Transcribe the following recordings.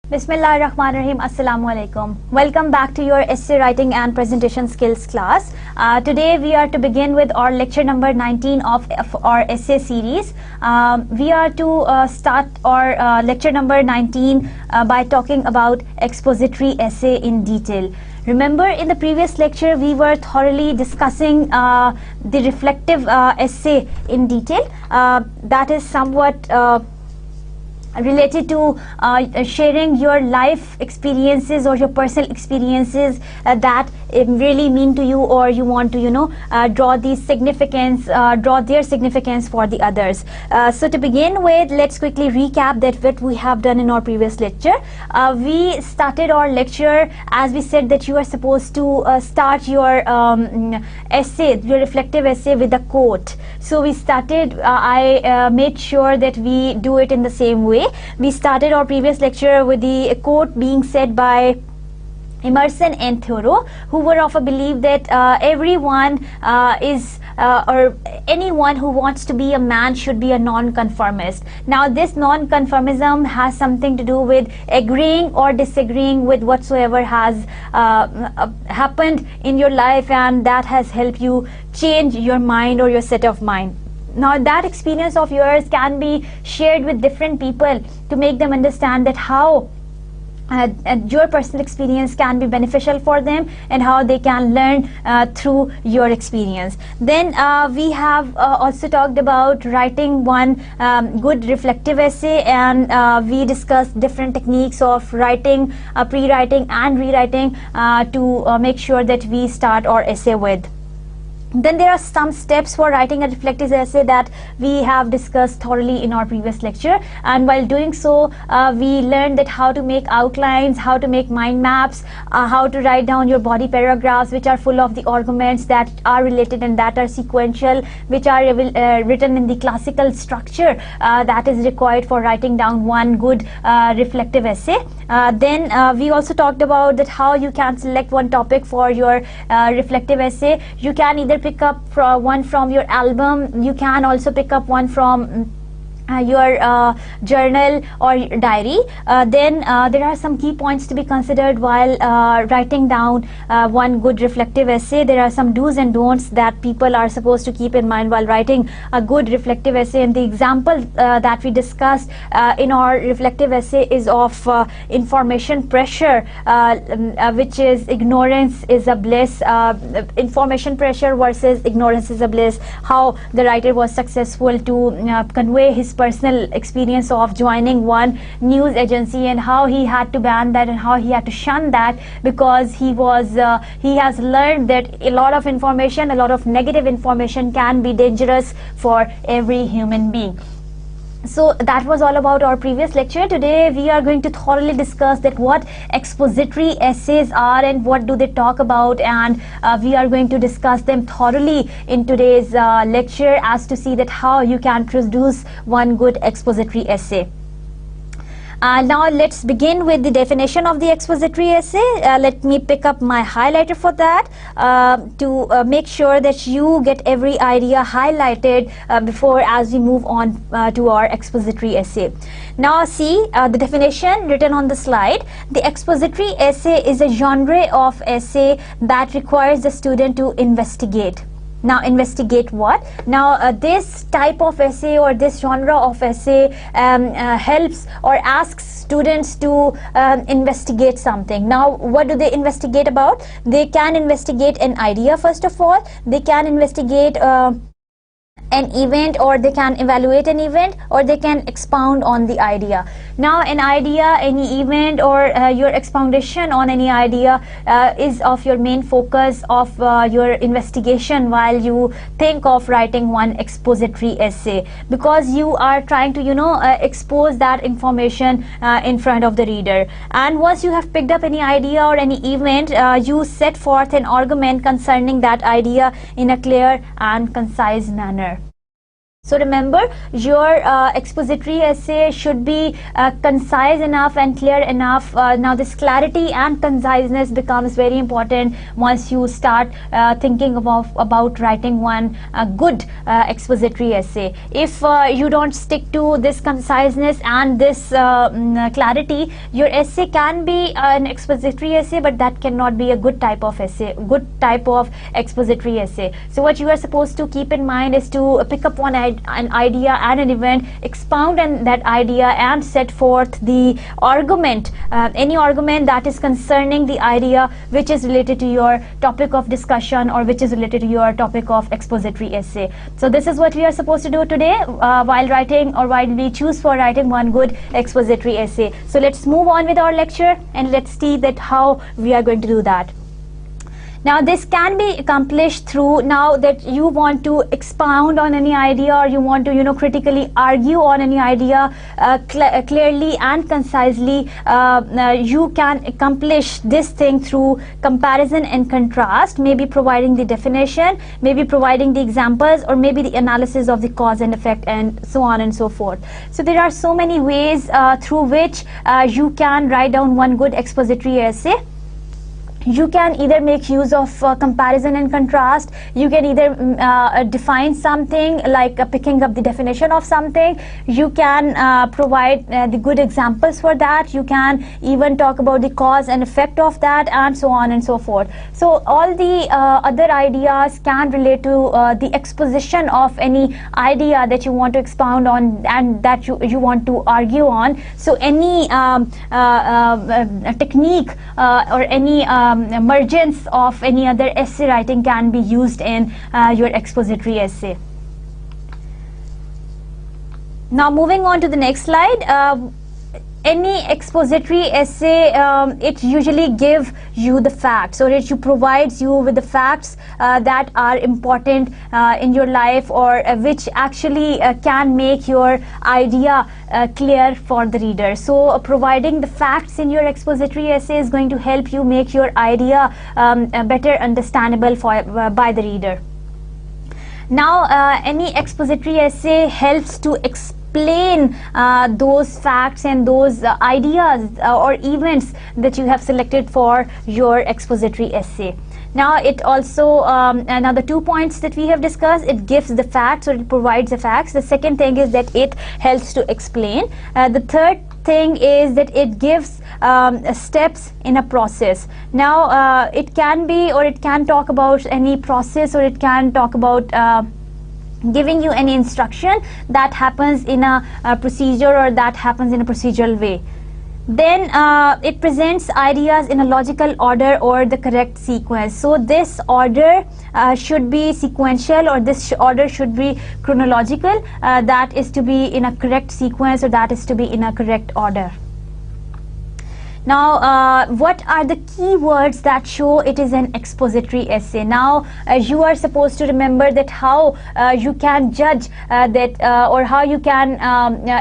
Bismillahirrahmanirrahim. Assalamu alaikum. Welcome back to your essay writing and presentation skills class. Today we are to begin with our lecture number 19 of our essay series. We are to start our lecture number 19 by talking about expository essay in detail. Remember, in the previous lecture we were thoroughly discussing the reflective essay in detail. That is somewhat related to sharing your life experiences or your personal experiences that really mean to you, or you want to draw these significance, draw their significance for the others. So to begin with, let's quickly recap that what we have done in our previous lecture. We started our lecture as we said that you are supposed to start your essay, your reflective essay, with a quote. So we started, I made sure that we do it in the same way. We started our previous lecture with the quote being said by Emerson and Thoreau, who were of a belief that everyone or anyone who wants to be a man should be a non-conformist. Now this non-conformism has something to do with agreeing or disagreeing with whatsoever has happened in your life, and that has helped you change your mind or your set of mind. Now that experience of yours can be shared with different people to make them understand that how your personal experience can be beneficial for them and how they can learn through your experience. Then we have also talked about writing one good reflective essay, and we discussed different techniques of writing, pre-writing and rewriting to make sure that we start our essay with. Then there are some steps for writing a reflective essay that we have discussed thoroughly in our previous lecture, and while doing so we learned that how to make outlines, how to make mind maps, how to write down your body paragraphs which are full of the arguments that are related and that are sequential, which are written in the classical structure that is required for writing down one good reflective essay. Then we also talked about that how you can select one topic for your reflective essay. You can either pick up one from your album, you can also pick up one from your journal or your diary. Then there are some key points to be considered while writing down one good reflective essay. There are some do's and don'ts that people are supposed to keep in mind while writing a good reflective essay, and the example that we discussed in our reflective essay is of information pressure, which is ignorance is a bliss, information pressure versus ignorance is a bliss, how the writer was successful to convey his personal experience of joining one news agency and how he had to ban that and how he had to shun that because he has learned that a lot of information, a lot of negative information can be dangerous for every human being. So that was all about our previous lecture. Today we are going to thoroughly discuss that what expository essays are and what do they talk about, and we are going to discuss them thoroughly in today's lecture as to see that how you can produce one good expository essay. Now let's begin with the definition of the expository essay. Let me pick up my highlighter for that to make sure that you get every idea highlighted before as we move on to our expository essay. Now see the definition written on the slide. The expository essay is a genre of essay that requires the student to investigate. Now investigate what? Now this type of essay or this genre of essay helps or asks students to investigate something. Now what do they investigate about? They can investigate an idea first of all. They can investigate an event, or they can evaluate an event, or they can expound on the idea. Now an idea, any event, or your expoundation on any idea is of your main focus of your investigation while you think of writing one expository essay, because you are trying to expose that information in front of the reader. And once you have picked up any idea or any event, you set forth an argument concerning that idea in a clear and concise manner. So remember, your expository essay should be concise enough and clear enough. Now this clarity and conciseness becomes very important once you start thinking about writing one good expository essay. If you don't stick to this conciseness and this clarity, your essay can be an expository essay, but that cannot be a good type of essay, good type of expository essay. So what you are supposed to keep in mind is to pick up an idea and an event, expound on that idea and set forth the argument, any argument that is concerning the idea which is related to your topic of discussion or which is related to your topic of expository essay. So this is what we are supposed to do today while writing, or while we choose for writing one good expository essay. So let's move on with our lecture and let's see that how we are going to do that. Now this can be accomplished through, now that you want to expound on any idea or you want to critically argue on any idea clearly and concisely, you can accomplish this thing through comparison and contrast, maybe providing the definition, maybe providing the examples, or maybe the analysis of the cause and effect, and so on and so forth. So there are so many ways through which you can write down one good expository essay. You can either make use of comparison and contrast. You can either define something, like picking up the definition of something. You can provide the good examples for that. You can even talk about the cause and effect of that, and so on and so forth. So all the other ideas can relate to the exposition of any idea that you want to expound on and that you want to argue on. So any technique or any emergence of any other essay writing can be used in your expository essay. Now moving on to the next slide. Any expository essay, it usually gives you the facts, or it provides you with the facts that are important in your life, or which actually can make your idea clear for the reader. So providing the facts in your expository essay is going to help you make your idea better understandable by the reader. Now any expository essay helps to explain those facts and those ideas or events that you have selected for your expository essay. Now it also, now the 2 points that we have discussed, it gives the facts, or it provides the facts. The second thing is that it helps to explain. The third thing is that it gives steps in a process. Now it can be, or it can talk about any process, or it can talk about giving you any instruction that happens in a procedure, or that happens in a procedural way. Then it presents ideas in a logical order or the correct sequence. So this order should be sequential, or this order should be chronological, that is to be in a correct sequence, or that is to be in a correct order. Now what are the key words that show it is an expository essay? Now you are supposed to remember that how you can judge that, or how you can,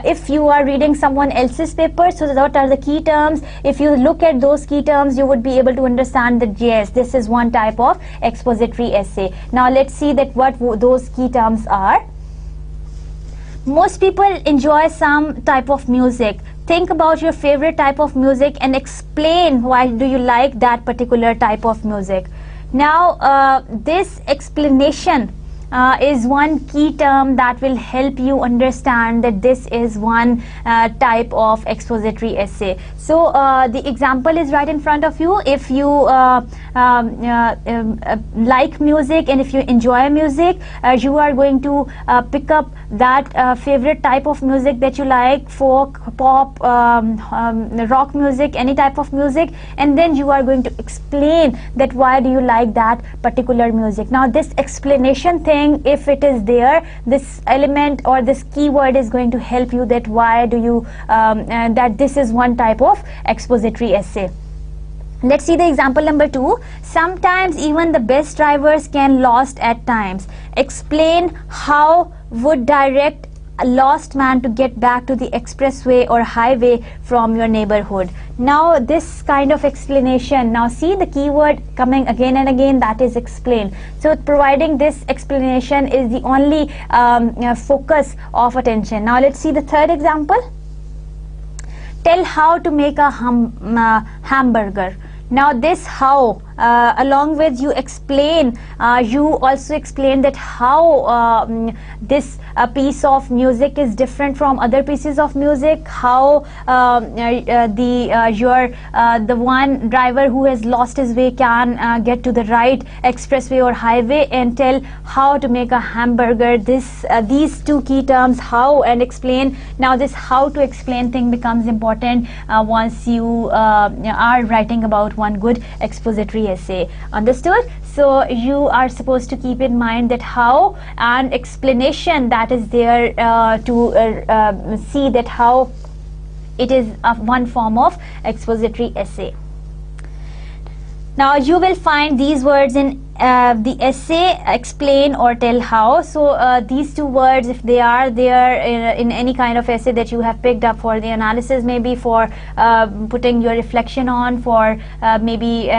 if you are reading someone else's paper, so what are the key terms? If you look at those key terms, you would be able to understand that yes, this is one type of expository essay. Now let's see that what those key terms are. Most people enjoy some type of music. Think about your favorite type of music and explain why do you like that particular type of music. Now this explanation is one key term that will help you understand that this is one type of expository essay. So the example is right in front of you. If you like music and if you enjoy music, you are going to pick up that favorite type of music that you like, folk, pop, rock music, any type of music, and then you are going to explain that why do you like that particular music. Now this explanation thing, if it is there, this element or this keyword is going to help you that why do you that this is one type of expository essay. Let's see the example number 2. Sometimes even the best drivers can lost at times. Explain how would direct a lost man to get back to the expressway or highway from your neighborhood. Now this kind of explanation, now see the keyword coming again and again, that is explain. So providing this explanation is the only focus of attention. Now let's see the third example. Tell how to make a hamburger. Now this how, along with you explain, you also explain that how this piece of music is different from other pieces of music, how the one driver who has lost his way can get to the right expressway or highway, and tell how to make a hamburger. These two key terms, how and explain. Now this how to explain thing becomes important once you are writing about one good expository essay. Understood? So you are supposed to keep in mind that how and explanation that is there to see that how it is one form of expository essay. Now you will find these words in the essay, explain or tell how. So these two words, if they are there in any kind of essay that you have picked up for the analysis, maybe for putting your reflection on, for maybe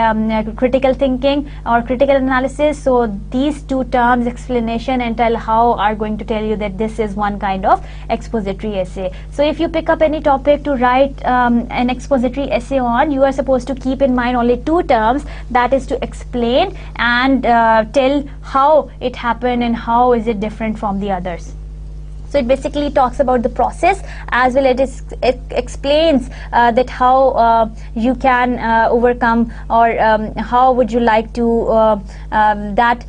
critical thinking or critical analysis, so these two terms, explanation and tell how, are going to tell you that this is one kind of expository essay. So if you pick up any topic to write an expository essay on, you are supposed to keep in mind only two terms, that is to explain and tell how it happened and how is it different from the others. So it basically talks about the process, as well as it explains that how you can overcome, or how would you like to that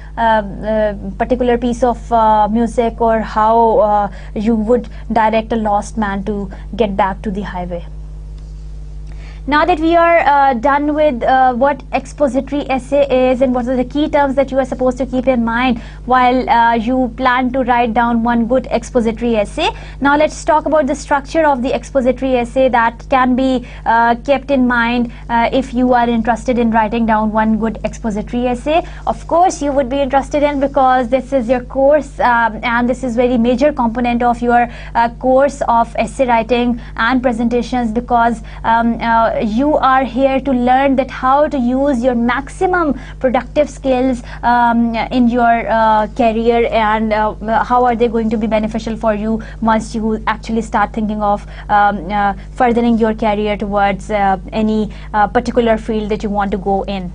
particular piece of music, or how you would direct a lost man to get back to the highway. Now that we are done with what expository essay is and what are the key terms that you are supposed to keep in mind while you plan to write down one good expository essay, now let's talk about the structure of the expository essay that can be kept in mind if you are interested in writing down one good expository essay. Of course you would be interested in, because this is your course and this is very major component of your course of essay writing and presentations, because you are here to learn that how to use your maximum productive skills in your career, and how are they going to be beneficial for you once you actually start thinking of furthering your career towards any particular field that you want to go in.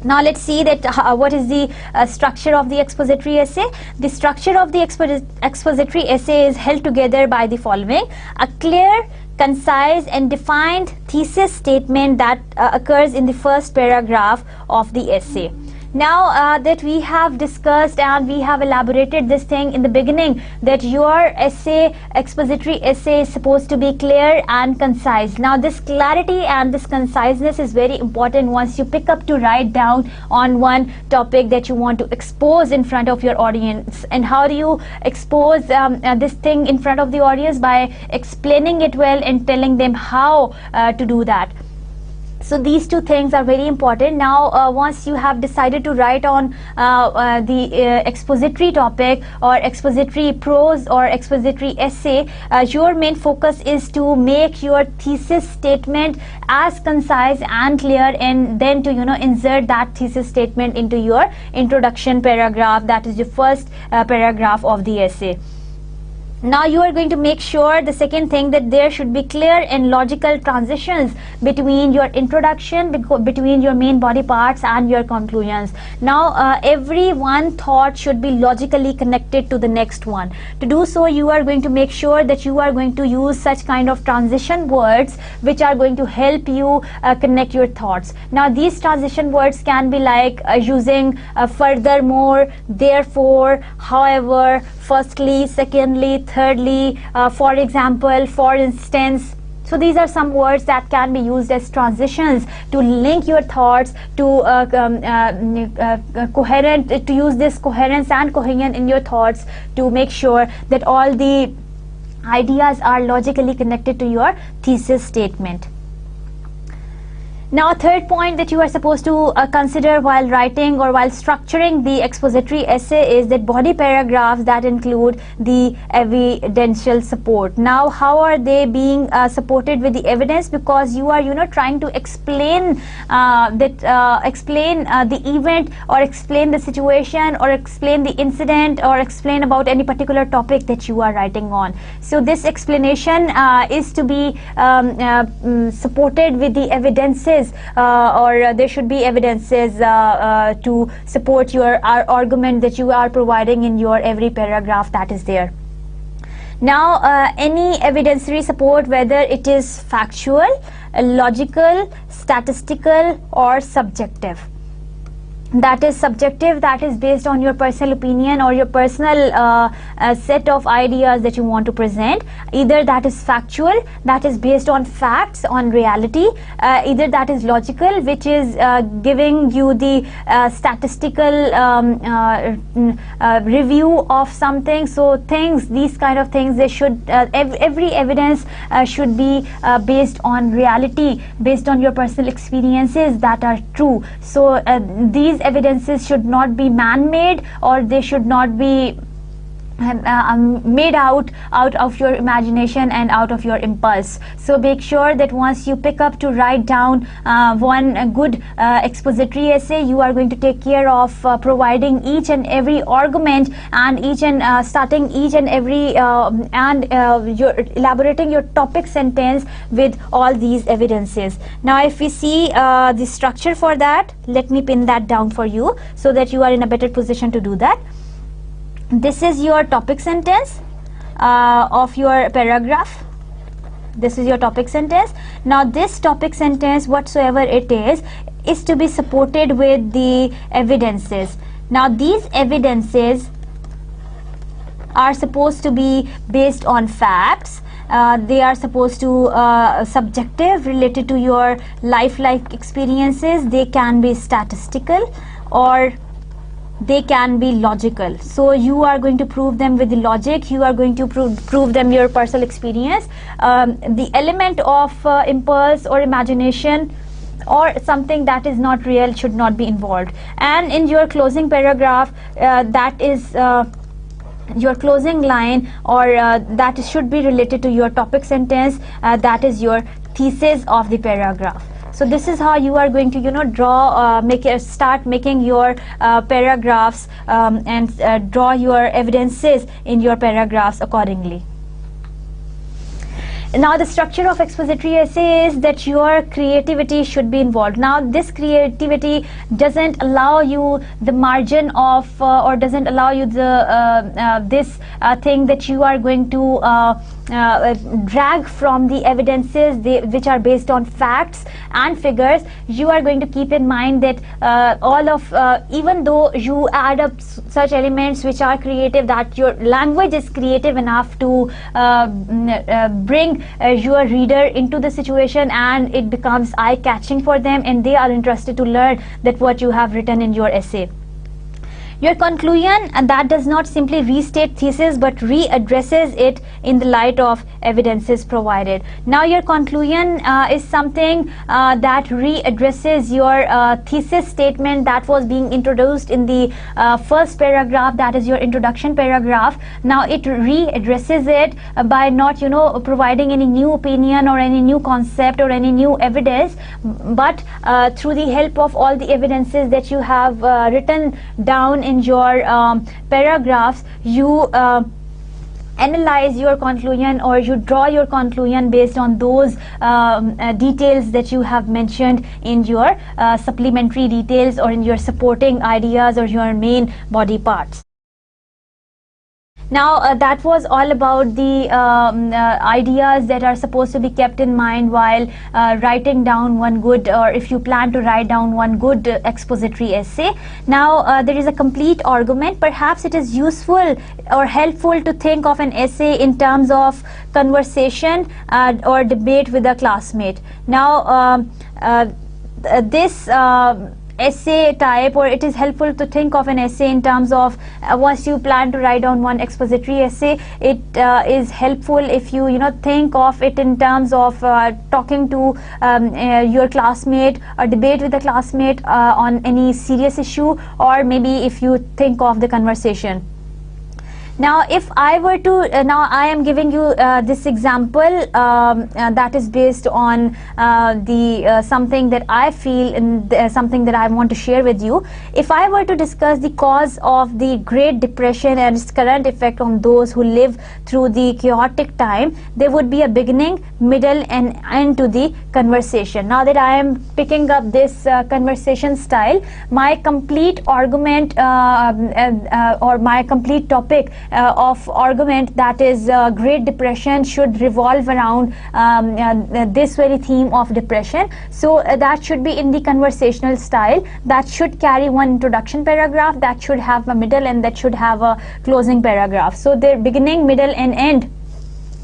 Now let's see that what is the structure of the expository essay. The structure of the expository essay is held together by the following: a clear, concise and defined thesis statement that occurs in the first paragraph of the essay. Now that we have discussed and we have elaborated this thing in the beginning, that your essay, expository essay, is supposed to be clear and concise. Now this clarity and this conciseness is very important once you pick up to write down on one topic that you want to expose in front of your audience. And how do you expose this thing in front of the audience? By explaining it well and telling them how to do that. So these two things are very important. Now once you have decided to write on the expository topic or expository prose or expository essay, your main focus is to make your thesis statement as concise and clear, and then to insert that thesis statement into your introduction paragraph, that is the first paragraph of the essay. Now you are going to make sure, the second thing, that there should be clear and logical transitions between your introduction, between your main body parts and your conclusions. Now every one thought should be logically connected to the next one. To do so, you are going to make sure that you are going to use such kind of transition words which are going to help you connect your thoughts. Now these transition words can be like using furthermore, therefore, however, firstly, secondly, thirdly, for example, for instance. So these are some words that can be used as transitions to link your thoughts to coherent, to use this coherence and cohesion in your thoughts to make sure that all the ideas are logically connected to your thesis statement. Now, third point that you are supposed to consider while writing or while structuring the expository essay is that body paragraphs that include the evidential support. Now, how are they being supported with the evidence? Because you are, trying to explain the event, or explain the situation, or explain the incident, or explain about any particular topic that you are writing on. So this explanation is to be supported with the evidences, or there should be evidences to support your argument that you are providing in your every paragraph that is there. Now, any evidentiary support, whether it is factual, logical, statistical, or subjective. That is subjective, that is based on your personal opinion or your personal set of ideas that you want to present. Either that is factual, that is based on facts, on reality. Either that is logical, which is giving you the statistical review of something. So these kind of things, they should every evidence should be based on reality, based on your personal experiences that are true. So these evidences should not be man-made, or they should not be made out of your imagination and out of your impulse. So make sure that once you pick up to write down one good expository essay, you are going to take care of providing each and every argument, and starting each and every you're elaborating your topic sentence with all these evidences. Now, if we see the structure for that, let me pin that down for you so that you are in a better position to do that. This is your topic sentence of your paragraph. This is your topic sentence. Now, this topic sentence, whatsoever it is to be supported with the evidences. Now, these evidences are supposed to be based on facts. They are supposed to subjective, related to your life-like experiences. They can be statistical, or they can be logical. So you are going to prove them with the logic, you are going to prove them your personal experience. The element of impulse or imagination or something that is not real should not be involved. And in your closing paragraph, that is your closing line, or that should be related to your topic sentence, that is your thesis of the paragraph. So this is how you are going to start making your paragraphs and draw your evidences in your paragraphs accordingly. Now, the structure of expository essay is that your creativity should be involved. Now, this creativity doesn't allow you the margin of or doesn't allow you the this thing that you are going to drag from the evidences which are based on facts and figures. You are going to keep in mind that even though you add up such elements which are creative, that your language is creative enough to bring your reader into the situation, and it becomes eye-catching for them, and they are interested to learn that what you have written in your essay. Your conclusion, and that does not simply restate thesis but readdresses it in the light of evidences provided. Now, your conclusion is something that readdresses your thesis statement that was being introduced in the first paragraph, that is your introduction paragraph. Now, it readdresses it by not providing any new opinion or any new concept or any new evidence, but through the help of all the evidences that you have written down in your paragraphs, you analyze your conclusion, or you draw your conclusion based on those details that you have mentioned in your supplementary details, or in your supporting ideas, or your main body parts. Now, that was all about the ideas that are supposed to be kept in mind while writing down one good, or if you plan to write down one good expository essay. Now, there is a complete argument. Perhaps it is useful or helpful to think of an essay in terms of conversation or debate with a classmate. Now, this essay type, or it is helpful to think of an essay in terms of once you plan to write down one expository essay, it is helpful if you think of it in terms of talking to your classmate, or debate with a classmate on any serious issue, or maybe if you think of the conversation. Now, if I were to, now I am giving you this example that is based on something that I feel and something that I want to share with you. If I were to discuss the cause of the Great Depression and its current effect on those who live through the chaotic time, there would be a beginning, middle, and end to the conversation. Now that I am picking up this conversation style, my complete argument or my complete topic of argument, that is Great Depression, should revolve around this very theme of depression. So that should be in the conversational style. That should carry one introduction paragraph, that should have a middle, and that should have a closing paragraph. So the beginning, middle, and end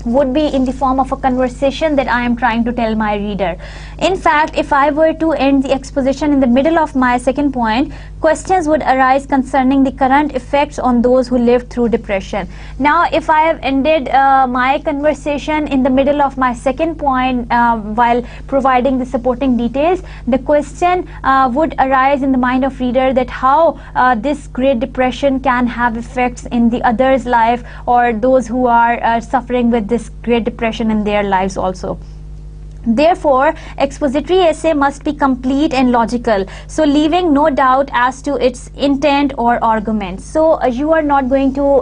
would be in the form of a conversation that I am trying to tell my reader. In fact, if I were to end the exposition in the middle of my second point, questions would arise concerning the current effects on those who lived through depression. Now, if I have ended my conversation in the middle of my second point while providing the supporting details, the question would arise in the mind of reader that how this Great Depression can have effects in the other's life, or those who are suffering with this Great Depression in their lives also. Therefore, expository essay must be complete and logical, so leaving no doubt as to its intent or argument. So you are not going to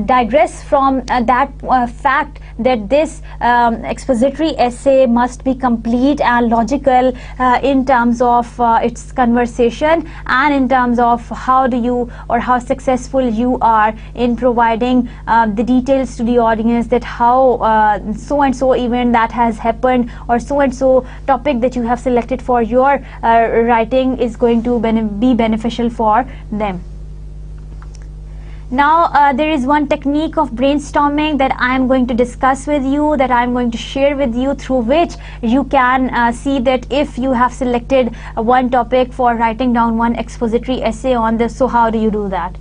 digress from that fact that this expository essay must be complete and logical in terms of its conversation, and in terms of how do you, or how successful you are in providing the details to the audience, that how so and so event that has happened, or so and so topic that you have selected for your writing is going to be beneficial for them. Now there is one technique of brainstorming that I am going to discuss with you, that I am going to share with you, through which you can see that if you have selected one topic for writing down one expository essay on this, so how do you do that?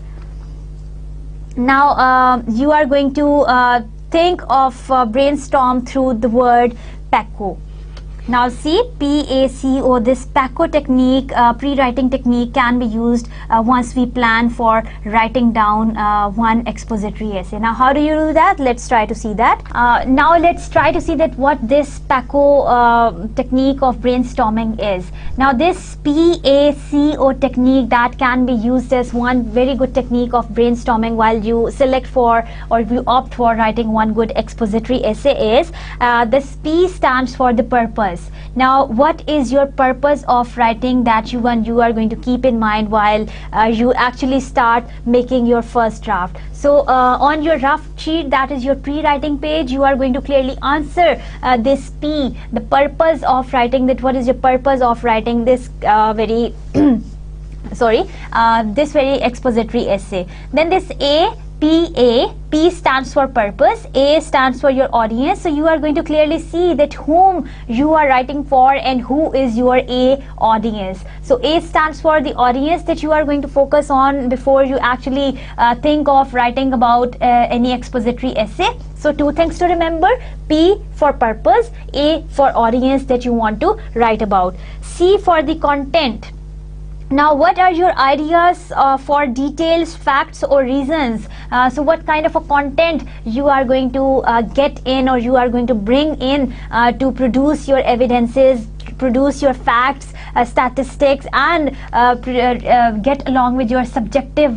Now you are going to think of brainstorm through the word PACO. Now see, PACO, this PACO technique, pre-writing technique, can be used once we plan for writing down one expository essay. Now how do you do that? Let's try to see that. Now let's try to see that what this PACO technique of brainstorming is. Now this PACO technique that can be used as one very good technique of brainstorming while you select for, or you opt for writing one good expository essay is, this P stands for the purpose. Now what is your purpose of writing that you are going to keep in mind while you actually start making your first draft? So on your rough sheet, that is your pre-writing page, you are going to clearly answer this P, the purpose of writing, that what is your purpose of writing this very this very expository essay. Then this A, PA, P stands for purpose, A stands for your audience. So you are going to clearly see that whom you are writing for and who is your A audience. So A stands for the audience that you are going to focus on before you actually think of writing about any expository essay. So two things to remember: P for purpose, A for audience that you want to write about. C for the content. Now what are your ideas for details, facts, or reasons? So what kind of a content you are going to get in, or you are going to bring in to produce your evidences, produce your facts, statistics, and get along with your subjective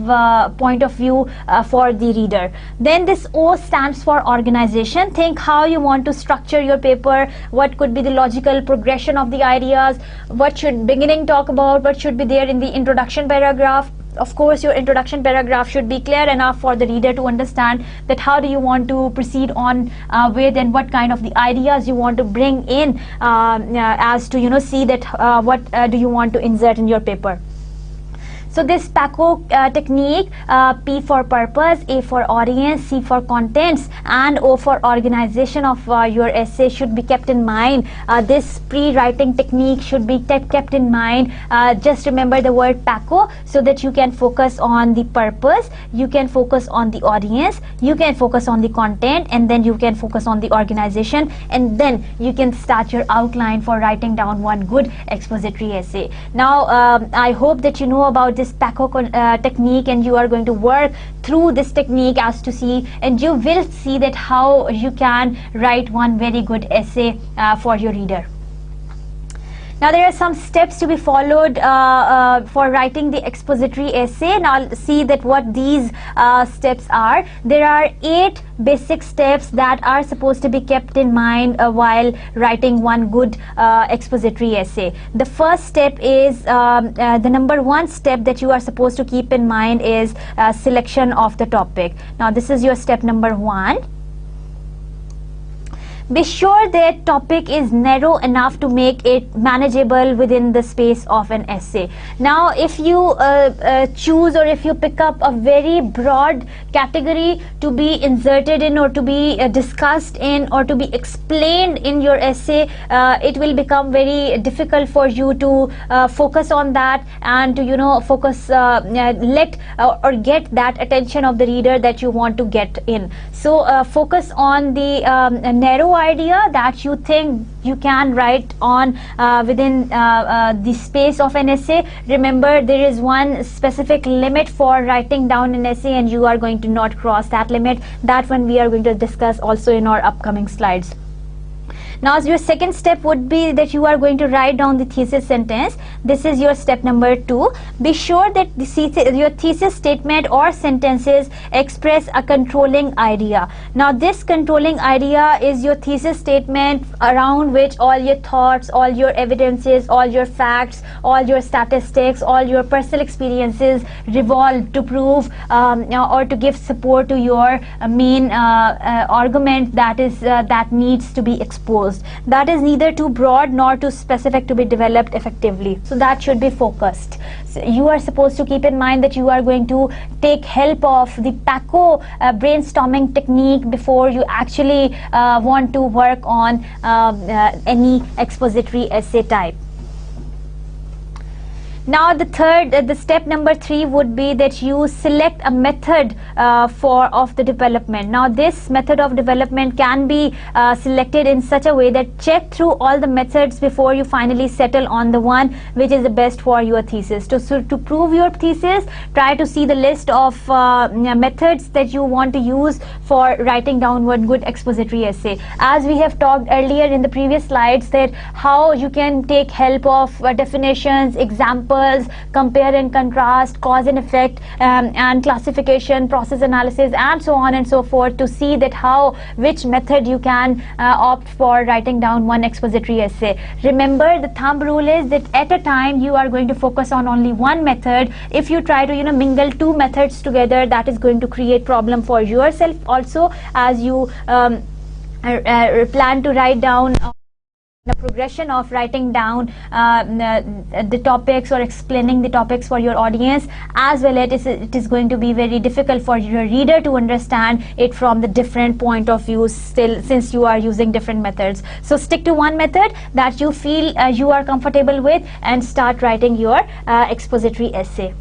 point of view for the reader. Then this O stands for organization. Think how you want to structure your paper, what could be the logical progression of the ideas, what should beginning talk about, what should be there in the introduction paragraph. Of course, your introduction paragraph should be clear enough for the reader to understand that how do you want to proceed on with, and what kind of the ideas you want to bring in as to see that what do you want to insert in your paper. So this PACO technique, P for purpose, A for audience, C for contents, and O for organization of your essay should be kept in mind. This pre-writing technique should be kept in mind. Just remember the word PACO so that you can focus on the purpose, you can focus on the audience, you can focus on the content, and then you can focus on the organization, and then you can start your outline for writing down one good expository essay. Now I hope that you know about this PACO technique, and you are going to work through this technique as to see, and you will see that how you can write one very good essay for your reader. Now there are some steps to be followed for writing the expository essay. Now see that what these steps are. There are 8 basic steps that are supposed to be kept in mind while writing one good expository essay. The first step is the number 1 step that you are supposed to keep in mind is selection of the topic. Now this is your step number 1. Be sure that topic is narrow enough to make it manageable within the space of an essay. Now if you choose, or if you pick up a very broad category to be inserted in, or to be discussed in, or to be explained in your essay, it will become very difficult for you to focus on that, and to focus, let or get that attention of the reader that you want to get in. So focus on the narrow idea that you think you can write on within the space of an essay. Remember, there is one specific limit for writing down an essay, and you are going to not cross that limit. That one we are going to discuss also in our upcoming slides. Now your second step would be that you are going to write down the thesis sentence. This is your step number 2. Be sure that your thesis statement or sentences express a controlling idea. Now this controlling idea is your thesis statement around which all your thoughts, all your evidences, all your facts, all your statistics, all your personal experiences revolve to prove or to give support to your main argument that needs to be exposed. That is neither too broad nor too specific to be developed effectively. So that should be focused. So you are supposed to keep in mind that you are going to take help of the PACO brainstorming technique before you actually want to work on any expository essay type. Now the step number 3 would be that you select a method of the development. Now this method of development can be selected in such a way that check through all the methods before you finally settle on the one which is the best for your thesis. To prove your thesis, try to see the list of methods that you want to use for writing down one good expository essay. As we have talked earlier in the previous slides, that how you can take help of definitions, examples, compare and contrast, cause and effect, and classification, process analysis, and so on and so forth, to see that which method you can opt for writing down one expository essay. Remember, the thumb rule is that at a time you are going to focus on only one method. If you try to mingle 2 methods together, that is going to create problem for yourself also, as you plan to write down the progression of writing down the topics or explaining the topics for your audience, as well as it is going to be very difficult for your reader to understand it from the different point of view, still, since you are using different methods. So stick to one method that you feel you are comfortable with, and start writing your expository essay.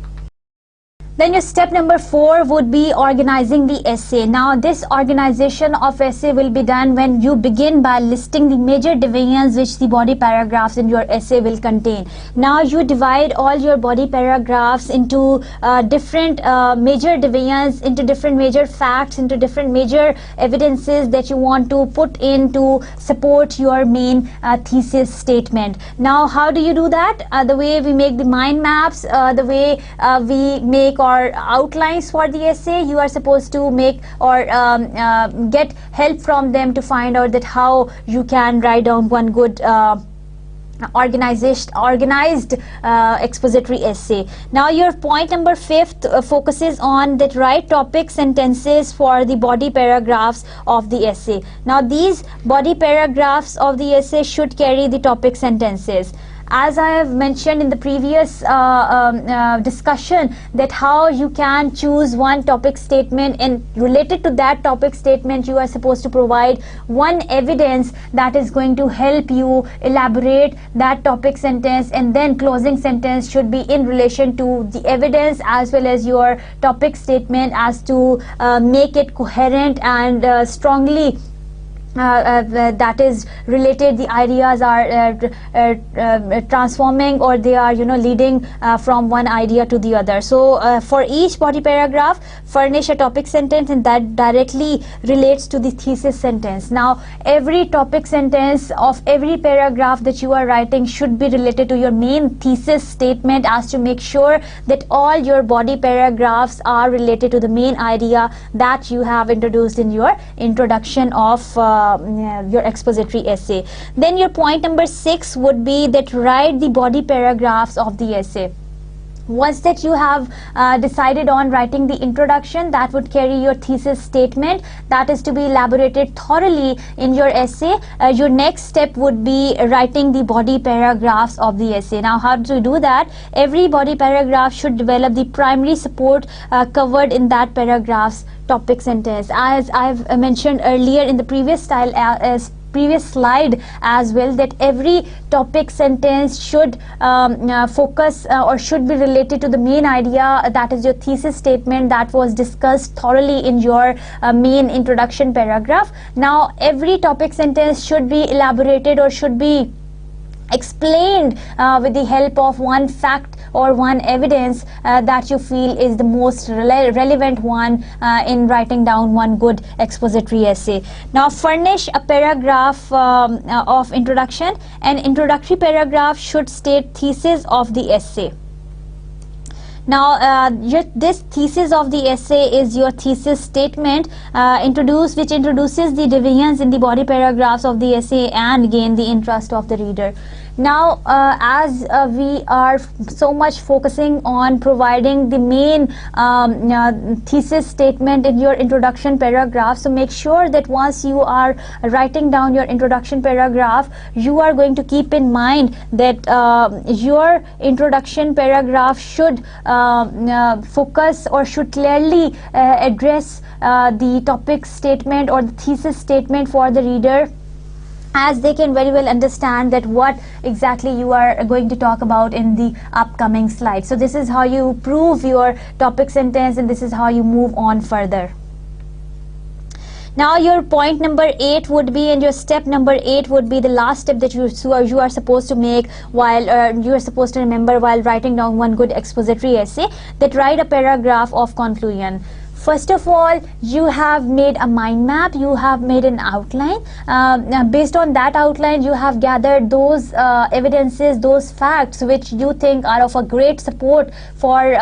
Then your step number 4 would be organizing the essay. Now this organization of essay will be done when you begin by listing the major divisions which the body paragraphs in your essay will contain. Now you divide all your body paragraphs into different major divisions, into different major facts, into different major evidences that you want to put in to support your main thesis statement. Now how do you do that? The way we make the mind maps, the way we make or outlines for the essay, you are supposed to make or get help from them to find out that how you can write down one good organized expository essay. Now your point number 5 focuses on that right topic sentences for the body paragraphs of the essay. Now these body paragraphs of the essay should carry the topic sentences. as I have mentioned in the previous discussion, that how you can choose one topic statement, and related to that topic statement you are supposed to provide one evidence that is going to help you elaborate that topic sentence, and then closing sentence should be in relation to the evidence as well as your topic statement, as to make it coherent and strongly that is related, the ideas are transforming, or they are leading from one idea to the other. So for each body paragraph, furnish a topic sentence, and that directly relates to the thesis sentence. Now every topic sentence of every paragraph that you are writing should be related to your main thesis statement, as to make sure that all your body paragraphs are related to the main idea that you have introduced in your introduction of your expository essay. Then your point number 6 would be that write the body paragraphs of the essay. Once that you have decided on writing the introduction, that would carry your thesis statement that is to be elaborated thoroughly in your essay. Your next step would be writing the body paragraphs of the essay. Now how to do that? Every body paragraph should develop the primary support covered in that paragraph's topic sentence. As I've mentioned earlier in the previous previous slide as well, that every topic sentence should focus or should be related to the main idea, that is your thesis statement that was discussed thoroughly in your main introduction paragraph. Now every topic sentence should be elaborated or should be explained with the help of one fact or one evidence that you feel is the most relevant one in writing down one good expository essay. Now furnish a paragraph of introduction. An introductory paragraph should state thesis of the essay. Now this thesis of the essay is your thesis statement which introduces the divisions in the body paragraphs of the essay and gain the interest of the reader. Now as we are so much focusing on providing the main thesis statement in your introduction paragraph, so make sure that once you are writing down your introduction paragraph, you are going to keep in mind that your introduction paragraph should focus or should clearly address the topic statement or the thesis statement for the reader, as they can very well understand that what exactly you are going to talk about in the upcoming slide. So this is how you prove your topic sentence, and this is how you move on further. Now your point number 8 would be, and your step number 8 would be the last step that you are supposed to make while you are supposed to remember while writing down one good expository essay, that write a paragraph of conclusion. First of all, you have made a mind map, you have made an outline. Based on that outline, you have gathered those evidences, those facts which you think are of a great support for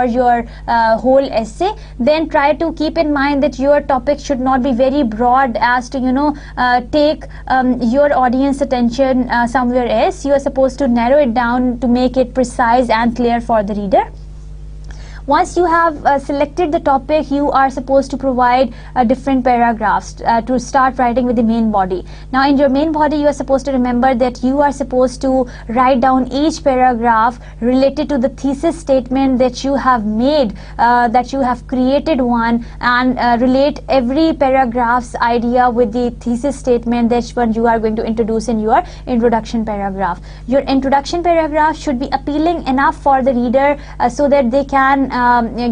your whole essay. Then try to keep in mind that your topic should not be very broad as to take your audience attention somewhere else. You are supposed to narrow it down to make it precise and clear for the reader. Once you have selected the topic, you are supposed to provide different paragraphs to start writing with the main body. Now in your main body, you are supposed to remember that you are supposed to write down each paragraph related to the thesis statement that you have made, that you have created one, and relate every paragraph's idea with the thesis statement that one you are going to introduce in your introduction paragraph. Your introduction paragraph should be appealing enough for the reader so that they can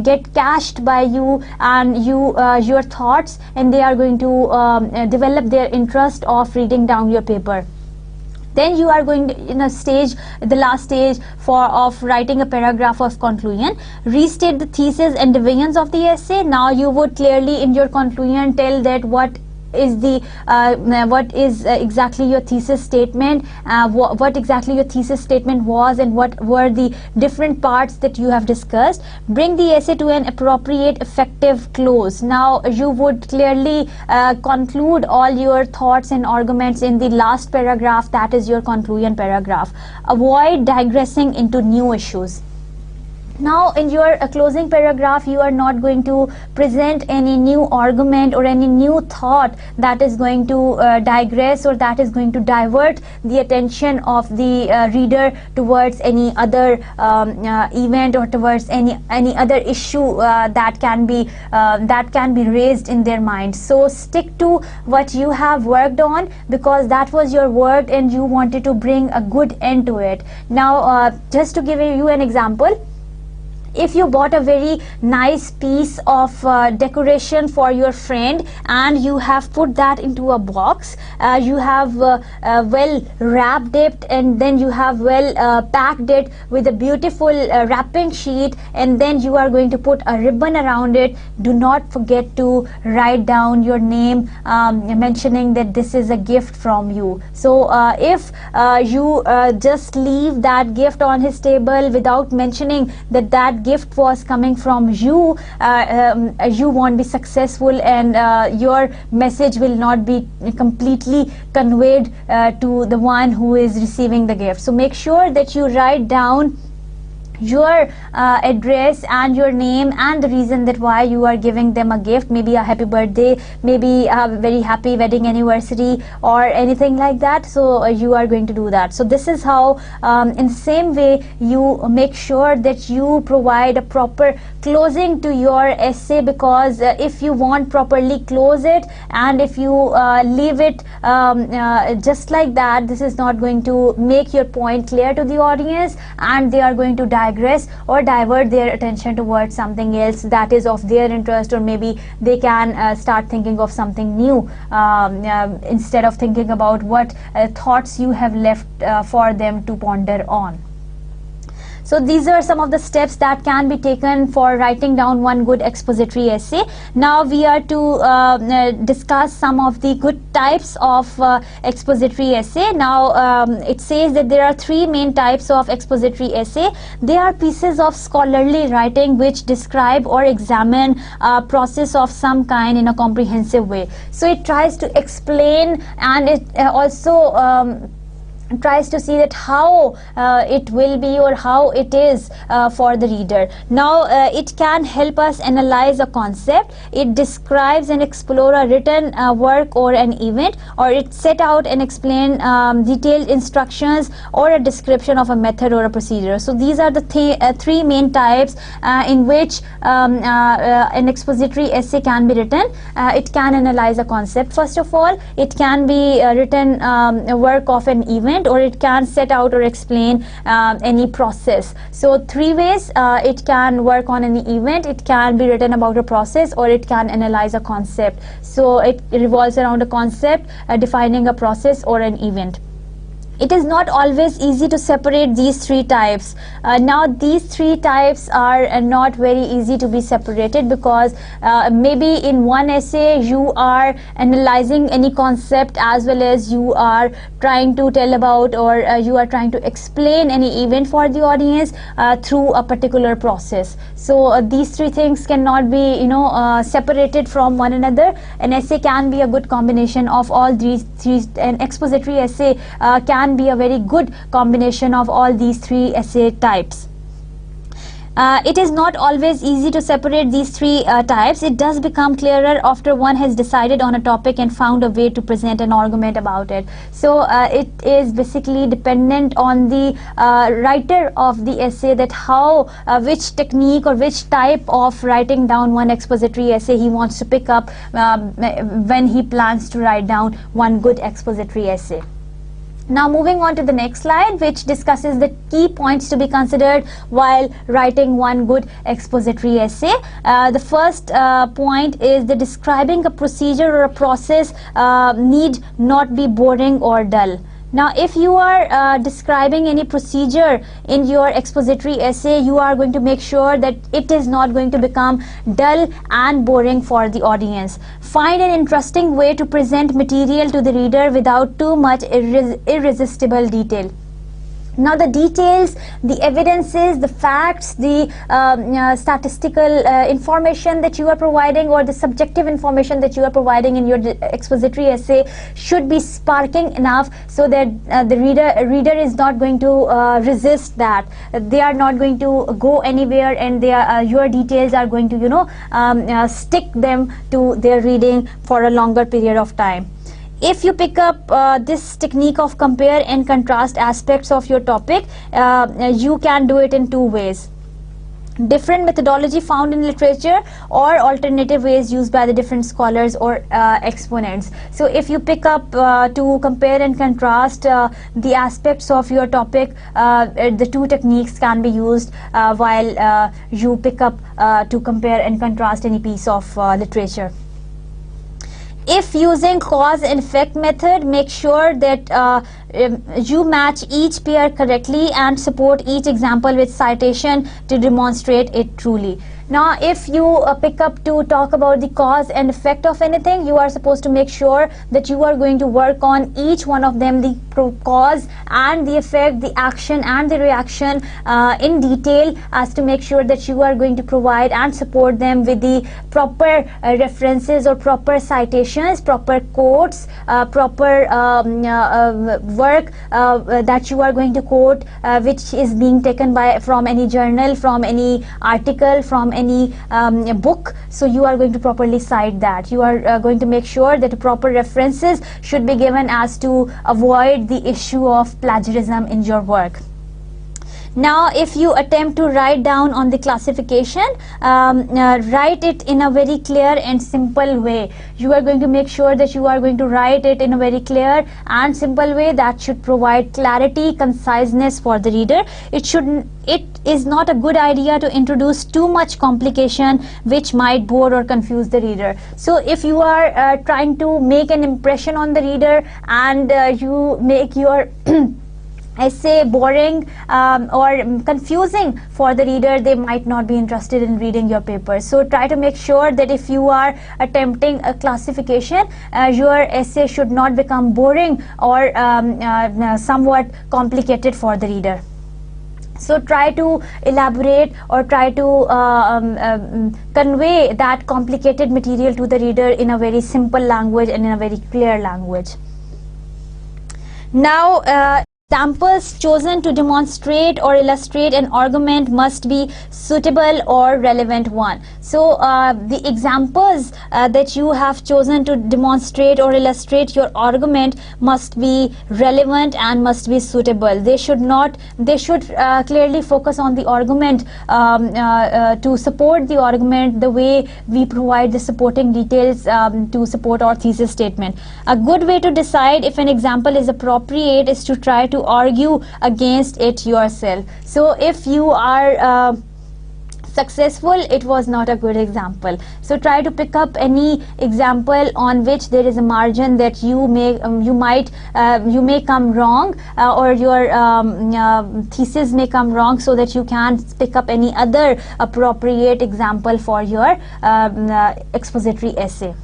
get catched by you and your thoughts, and they are going to develop their interest of reading down your paper. Then you are going to, the last stage of writing a paragraph of conclusion. Restate the thesis and divisions of the essay. Now you would clearly in your conclusion tell that what is exactly your thesis statement, what exactly your thesis statement was, and what were the different parts that you have discussed. Bring the essay to an appropriate effective close. Now you would clearly conclude all your thoughts and arguments in the last paragraph, that is your conclusion paragraph. Avoid digressing into new issues. Now in your closing paragraph, you are not going to present any new argument or any new thought that is going to digress or that is going to divert the attention of the reader towards any other event or towards any other issue that can be raised in their mind. So stick to what you have worked on, because that was your work and you wanted to bring a good end to it. Now just to give you an example, if you bought a very nice piece of decoration for your friend and you have put that into a box, you have well wrapped it, and then you have well packed it with a beautiful wrapping sheet, and then you are going to put a ribbon around it. Do not forget to write down your name, mentioning that this is a gift from you. So if you just leave that gift on his table without mentioning that gift was coming from you, you won't be successful, and your message will not be completely conveyed to the one who is receiving the gift. So make sure that you write down your address and your name and the reason that why you are giving them a gift, maybe a happy birthday, maybe a very happy wedding anniversary or anything like that. So you are going to do that. So this is how in the same way you make sure that you provide a proper closing to your essay, because if you won't properly close it and if you leave it just like that, this is not going to make your point clear to the audience, and they are going to digress or divert their attention towards something else that is of their interest, or maybe they can start thinking of something new instead of thinking about what thoughts you have left for them to ponder on. So these are some of the steps that can be taken for writing down one good expository essay. Now we are to discuss some of the good types of expository essay. Now it says that there are three main types of expository essay. They are pieces of scholarly writing which describe or examine a process of some kind in a comprehensive way. So it tries to explain, and it also tries to see that how it will be or how it is for the reader. Now it can help us analyze a concept. It describes and explore a written work or an event, or it set out and explain detailed instructions or a description of a method or a procedure. So these are the three main types in which an expository essay can be written. It can analyze a concept first of all. It can be written work of an event, or it can set out or explain any process. So three ways it can work on any event. It can be written about a process, or it can analyze a concept. So it revolves around a concept, defining a process or an event. It is not always easy to separate these three types. Now these three types are not very easy to be separated, because maybe in one essay you are analyzing any concept as well as you are trying to tell about, or you are trying to explain any event for the audience through a particular process. So these three things cannot be separated from one another. An essay can be a good combination of all these three. An expository essay can be a very good combination of all these three essay types. It is not always easy to separate these three types. It does become clearer after one has decided on a topic and found a way to present an argument about it. So it is basically dependent on the writer of the essay, that how which technique or which type of writing down one expository essay he wants to pick up when he plans to write down one good expository essay. Now moving on to the next slide, which discusses the key points to be considered while writing one good expository essay. The first point is that describing a procedure or a process need not be boring or dull. Now if you are describing any procedure in your expository essay, you are going to make sure that it is not going to become dull and boring for the audience. Find an interesting way to present material to the reader without too much irresistible detail. Now the details, the evidences, the facts, the statistical information that you are providing, or the subjective information that you are providing in your expository essay should be sparking enough so that the reader is not going to resist that. They are not going to go anywhere, and your details are going to stick them to their reading for a longer period of time. If you pick up this technique of compare and contrast aspects of your topic, you can do it in two ways. Different methodology found in literature, or alternative ways used by the different scholars or exponents. So if you pick up to compare and contrast the aspects of your topic, the two techniques can be used while you pick up to compare and contrast any piece of literature. If using cause and effect method, make sure that you match each pair correctly and support each example with citation to demonstrate it truly. Now if you pick up to talk about the cause and effect of anything, you are supposed to make sure that you are going to work on each one of them, the cause and the effect, the action and the reaction in detail, as to make sure that you are going to provide and support them with the proper references or proper citations, proper quotes, proper work that you are going to quote, which is being taken from any journal, from any article, from any book. So you are going to properly cite that. You are going to make sure that proper references should be given as to avoid the issue of plagiarism in your work. Now if you attempt to write down on the classification, write it in a very clear and simple way. You are going to make sure that you are going to write it in a very clear and simple way that should provide clarity, conciseness for the reader. It is not a good idea to introduce too much complication which might bore or confuse the reader. So if you are trying to make an impression on the reader and you make your essay boring or confusing for the reader, they might not be interested in reading your paper. So try to make sure that if you are attempting a classification, your essay should not become boring or somewhat complicated for the reader. So try to elaborate or try to convey that complicated material to the reader in a very simple language and in a very clear language. Now examples chosen to demonstrate or illustrate an argument must be suitable or relevant one. So the examples that you have chosen to demonstrate or illustrate your argument must be relevant and must be suitable. They should clearly focus on the argument to support the argument the way we provide the supporting details to support our thesis statement. A good way to decide if an example is appropriate is to try to argue against it yourself. So if you are successful, it was not a good example. So try to pick up any example on which there is a margin that you may come wrong, or your thesis may come wrong, so that you can pick up any other appropriate example for your expository essay.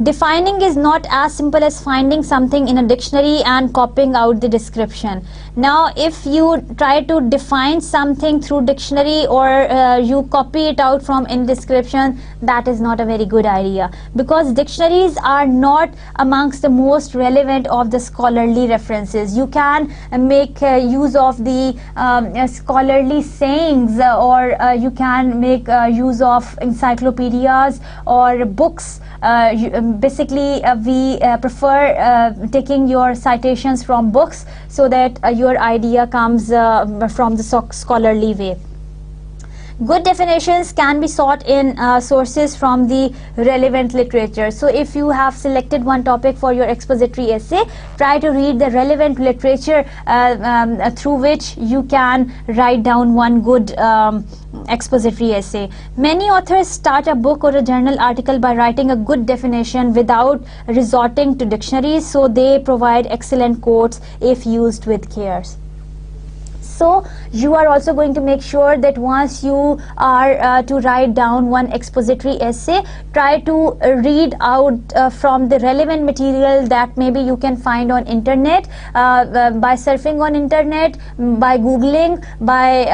Defining is not as simple as finding something in a dictionary and copying out the description. Now if you try to define something through dictionary or you copy it out from in description, that is not a very good idea, because dictionaries are not amongst the most relevant of the scholarly references. You can make use of the scholarly sayings, or you can make use of encyclopedias or books. Basically we prefer taking your citations from books, so that your idea comes from the scholarly way. Good definitions can be sought in sources from the relevant literature. So if you have selected one topic for your expository essay, try to read the relevant literature through which you can write down one good expository essay. Many authors start a book or a journal article by writing a good definition without resorting to dictionaries, so they provide excellent quotes if used with care. So you are also going to make sure that once you are to write down one expository essay, try to read out from the relevant material that maybe you can find on internet, by surfing on internet, by googling, by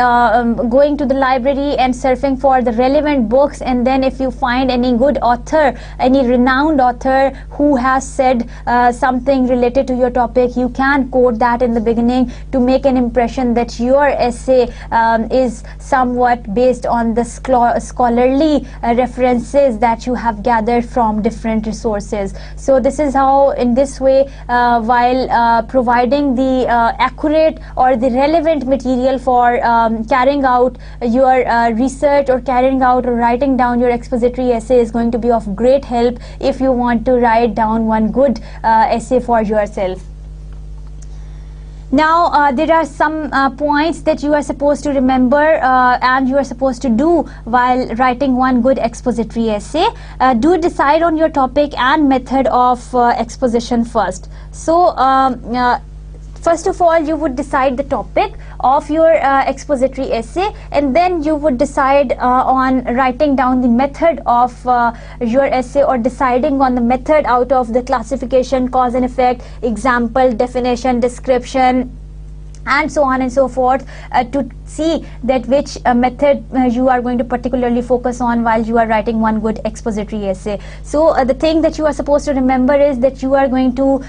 going to the library and surfing for the relevant books. And then if you find any good author, any renowned author who has said something related to your topic, you can quote that in the beginning to make an impression that your essay is somewhat based on the scholarly references that you have gathered from different resources. So this is how, in this way, while providing the accurate or the relevant material for carrying out your research or carrying out or writing down your expository essay is going to be of great help if you want to write down one good essay for yourself. Now there are some points that you are supposed to remember and you are supposed to do while writing one good expository essay. Do decide on your topic and method of exposition first. So first of all, you would decide the topic of your expository essay, and then you would decide on writing down the method of your essay, or deciding on the method out of the classification, cause and effect, example, definition, description, and so on and so forth, to see that which method you are going to particularly focus on while you are writing one good expository essay. So the thing that you are supposed to remember is that you are going to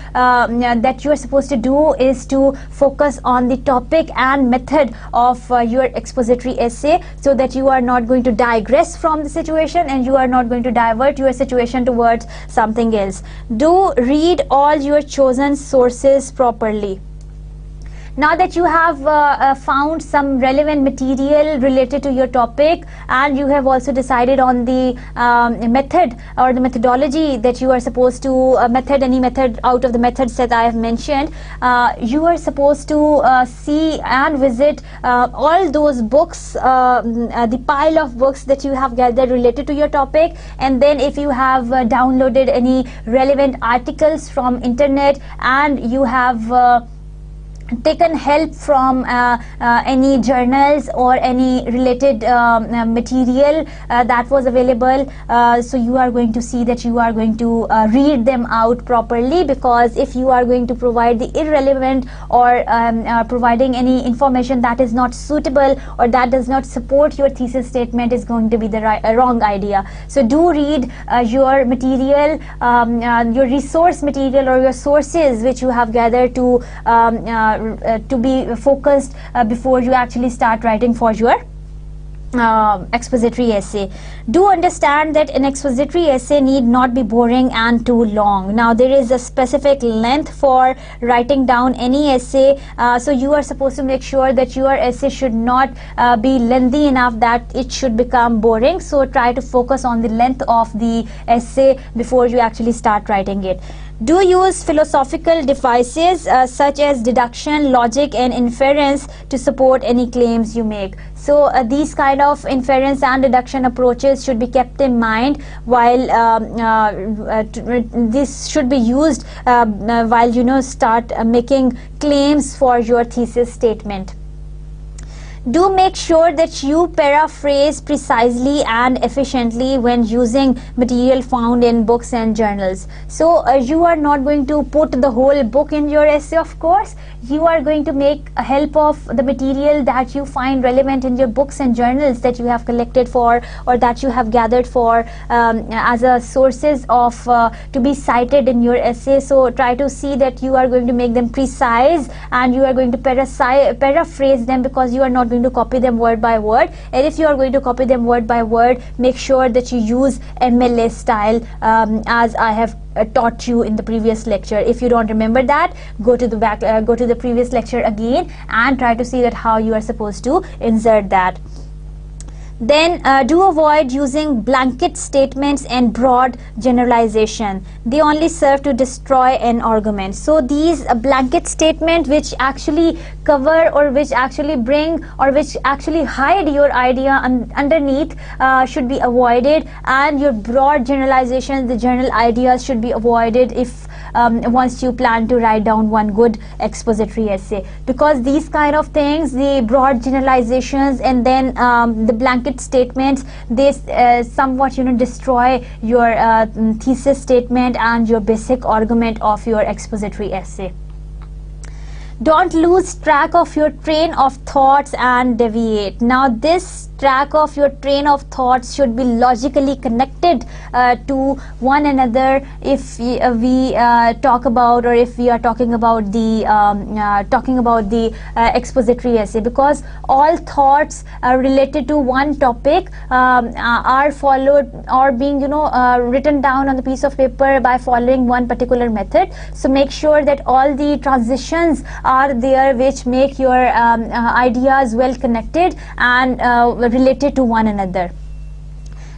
supposed to do is to focus on the topic and method of your expository essay, so that you are not going to digress from the situation and you are not going to divert your situation towards something else. Do read all your chosen sources properly. Now that you have found some relevant material related to your topic, and you have also decided on the method or the methodology that you are supposed to any method out of the methods that I have mentioned, you are supposed to see and visit all those books, the pile of books that you have gathered related to your topic. And then if you have downloaded any relevant articles from internet, and you have taken help from any journals or any related material that was available, so you are going to see that you are going to read them out properly, because if you are going to provide the irrelevant or providing any information that is not suitable or that does not support your thesis statement, is going to be the wrong idea. So do read your material, your resource material or your sources which you have gathered to be focused before you actually start writing for your expository essay. Do understand that an expository essay need not be boring and too long. Now there is a specific length for writing down any essay, so you are supposed to make sure that your essay should not be lengthy enough that it should become boring. So try to focus on the length of the essay before you actually start writing it. Do use philosophical devices such as deduction, logic and inference to support any claims you make. So these kind of inference and deduction approaches should be kept in mind while this should be used while start making claims for your thesis statement. Do make sure that you paraphrase precisely and efficiently when using material found in books and journals. So you are not going to put the whole book in your essay, of course. You are going to make a help of the material that you find relevant in your books and journals that you have collected for, or that you have gathered for as a sources of to be cited in your essay. So try to see that you are going to make them precise and you are going to paraphrase them, because you are not going to copy them word by word. And if you are going to copy them word by word, make sure that you use MLA style, as I have taught you in the previous lecture. If you don't remember that, go to the previous lecture again and try to see that how you are supposed to insert that. Then do avoid using blanket statements and broad generalization. They only serve to destroy an argument. So these blanket statements which actually cover or which actually bring or which actually hide your idea underneath should be avoided, and your broad generalizations, the general ideas, should be avoided if once you plan to write down one good expository essay, because these kind of things, the broad generalizations and then the blanket statements, they somewhat destroy your thesis statement and your basic argument of your expository essay. Don't lose track of your train of thoughts and deviate. Now this track of your train of thoughts should be logically connected to one another if we talk about, or if we are talking about the expository essay, because all thoughts related to one topic are followed or being written down on the piece of paper by following one particular method. So make sure that all the transitions are there which make your ideas well connected and related to one another.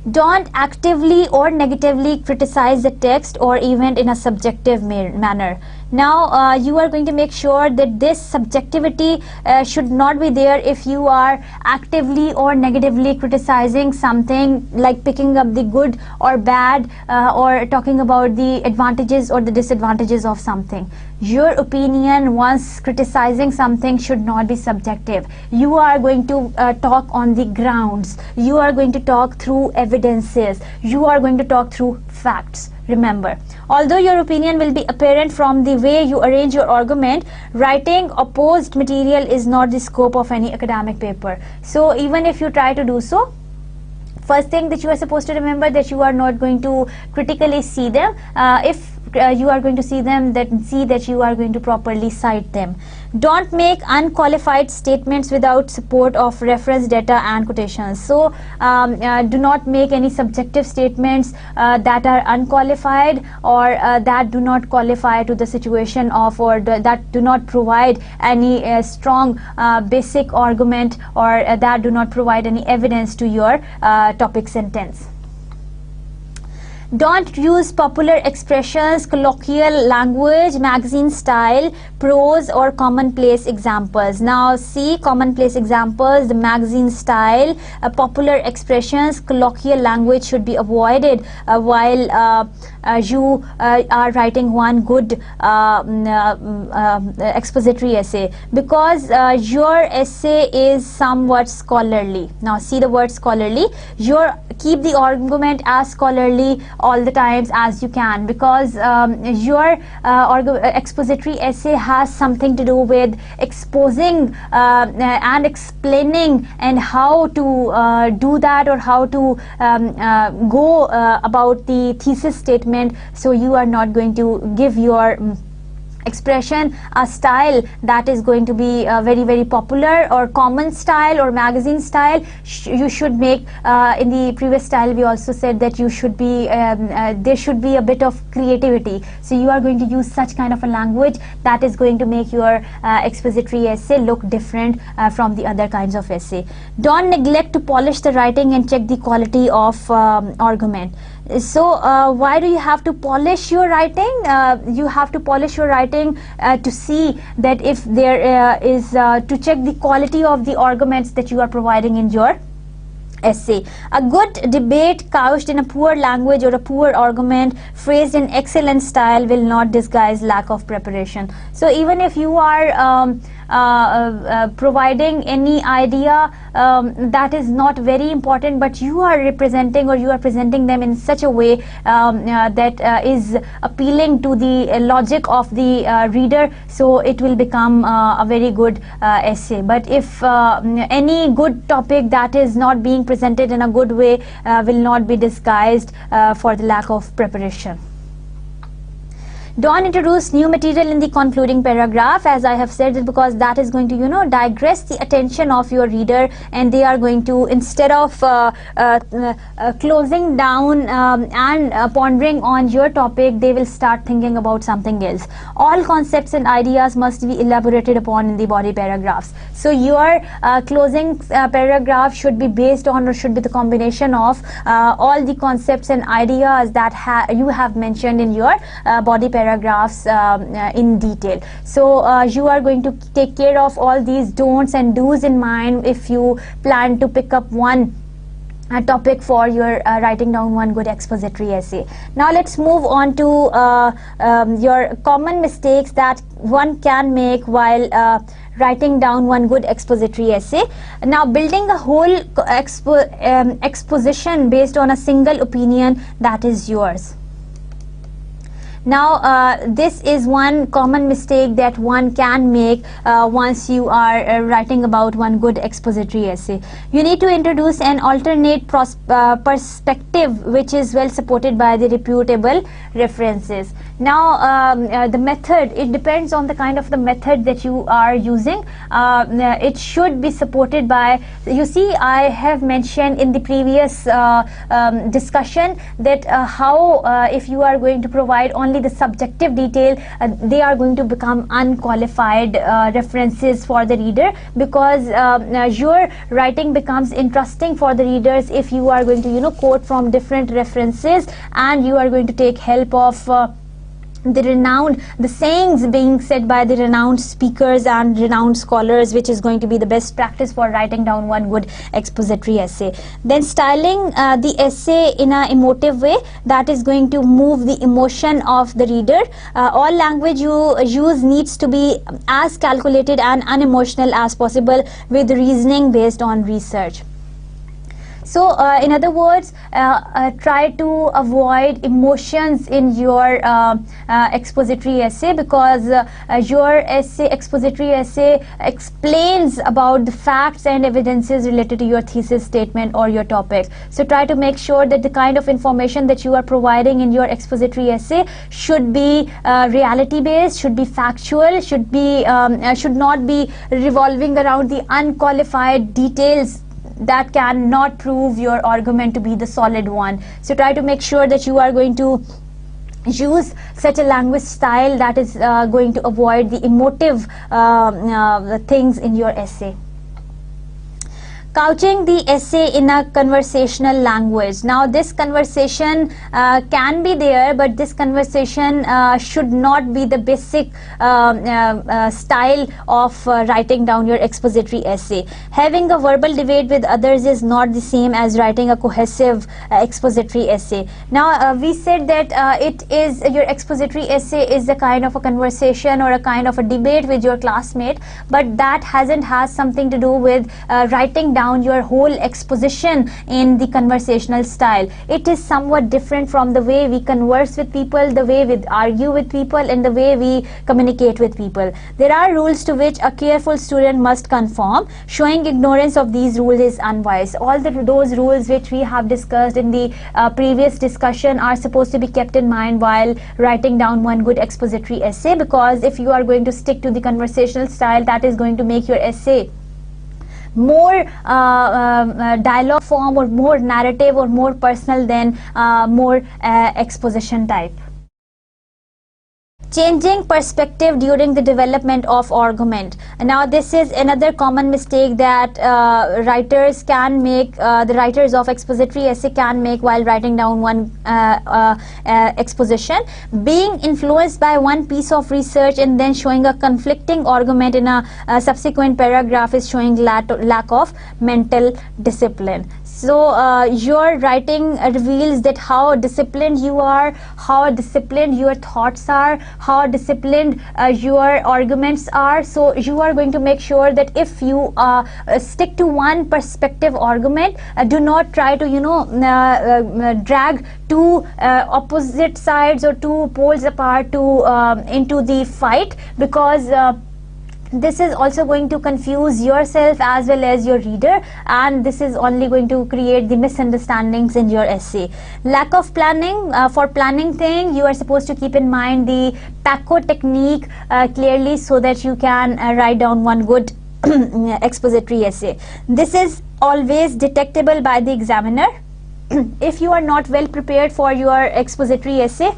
Don't actively or negatively criticize the text or event in a subjective manner. Now you are going to make sure that this subjectivity should not be there if you are actively or negatively criticizing something, like picking up the good or bad or talking about the advantages or the disadvantages of something. Your opinion once criticizing something should not be subjective. You are going to talk on the grounds. You are going to talk through evidences. You are going to talk through facts. Remember, although your opinion will be apparent from the way you arrange your argument, writing opposed material is not the scope of any academic paper. So even if you try to do so, first thing that you are supposed to remember, that you are not going to critically see them. If you are going to see them, then see that you are going to properly cite them. Don't make unqualified statements without support of reference data and quotations. So do not make any subjective statements that are unqualified or that do not qualify to the situation of, or that do not provide any strong basic argument, or that do not provide any evidence to your topic sentence. Don't use popular expressions, colloquial language, magazine style, prose or commonplace examples. Now see, commonplace examples, the magazine style, popular expressions, colloquial language should be avoided while you are writing one good expository essay, because your essay is somewhat scholarly. Now see the word scholarly. Keep the argument as scholarly all the times as you can, because your expository essay has something to do with exposing and explaining and how to do that, or how to go about the thesis statement. So you are not going to give your expression a style that is going to be very, very popular or common style or magazine style. You should make, in the previous style we also said that you should be there should be a bit of creativity. So you are going to use such kind of a language that is going to make your expository essay look different from the other kinds of essay. Don't neglect to polish the writing and check the quality of argument. So why do you have to polish your writing? You have to polish your writing to see that if there is to check the quality of the arguments that you are providing in your essay. A good debate couched in a poor language or a poor argument phrased in excellent style will not disguise lack of preparation. So even if you are providing any idea that is not very important, but you are representing or you are presenting them in such a way that is appealing to the logic of the reader, so it will become a very good essay. But if any good topic that is not being presented in a good way will not be disguised for the lack of preparation. Don't introduce new material in the concluding paragraph, as I have said, because that is going to digress the attention of your reader, and they are going to, instead of closing down and pondering on your topic, they will start thinking about something else. All concepts and ideas must be elaborated upon in the body paragraphs. So your closing paragraph should be based on, or should be the combination of all the concepts and ideas that you have mentioned in your body paragraphs in detail. So you are going to take care of all these don'ts and do's in mind if you plan to pick up one topic for your writing down one good expository essay. Now let's move on to your common mistakes that one can make while writing down one good expository essay. Now, building a whole exposition based on a single opinion that is yours. Now, this is one common mistake that one can make once you are writing about one good expository essay. You need to introduce an alternate perspective which is well supported by the reputable references. Now, the method, it depends on the kind of the method that you are using. It should be supported by, you see, I have mentioned in the previous discussion that how if you are going to provide only the subjective detail, they are going to become unqualified references for the reader, because your writing becomes interesting for the readers if you are going to quote from different references, and you are going to take help of the sayings being said by the renowned speakers and renowned scholars, which is going to be the best practice for writing down one good expository essay. Then styling the essay in an emotive way that is going to move the emotion of the reader. All language you use needs to be as calculated and unemotional as possible, with reasoning based on research. So, in other words, try to avoid emotions in your expository essay, because your expository essay explains about the facts and evidences related to your thesis statement or your topic. So, try to make sure that the kind of information that you are providing in your expository essay should be reality based, should be factual, should not be revolving around the unqualified details that cannot prove your argument to be the solid one. So try to make sure that you are going to use such a language style that is going to avoid the emotive things in your essay. Couching the essay in a conversational language. Now, this conversation can be there, but this conversation should not be the basic style of writing down your expository essay. Having a verbal debate with others is not the same as writing a cohesive expository essay. Now, we said that it is your expository essay is a kind of a conversation or a kind of a debate with your classmate, but that has something to do with writing down your whole exposition in the conversational style. It is somewhat different from the way we converse with people, the way we argue with people, and the way we communicate with people. There are rules to which a careful student must conform. Showing ignorance of these rules is unwise. All those rules which we have discussed in the previous discussion are supposed to be kept in mind while writing down one good expository essay, because if you are going to stick to the conversational style, that is going to make your essay more dialogue form, or more narrative, or more personal than more exposition type. Changing perspective during the development of argument. Now, this is another common mistake that writers can make, the writers of expository essay can make while writing down one exposition. Being influenced by one piece of research and then showing a conflicting argument in a subsequent paragraph is showing lack of mental discipline. So your writing reveals that how disciplined you are, how disciplined your thoughts are, how disciplined your arguments are. So you are going to make sure that if you stick to one perspective argument, do not try to drag two opposite sides or two poles apart to into the fight, because This is also going to confuse yourself as well as your reader, and this is only going to create the misunderstandings in your essay. Lack of planning. For planning thing, you are supposed to keep in mind the PACO technique clearly, so that you can write down one good expository essay. This is always detectable by the examiner. If you are not well prepared for your expository essay,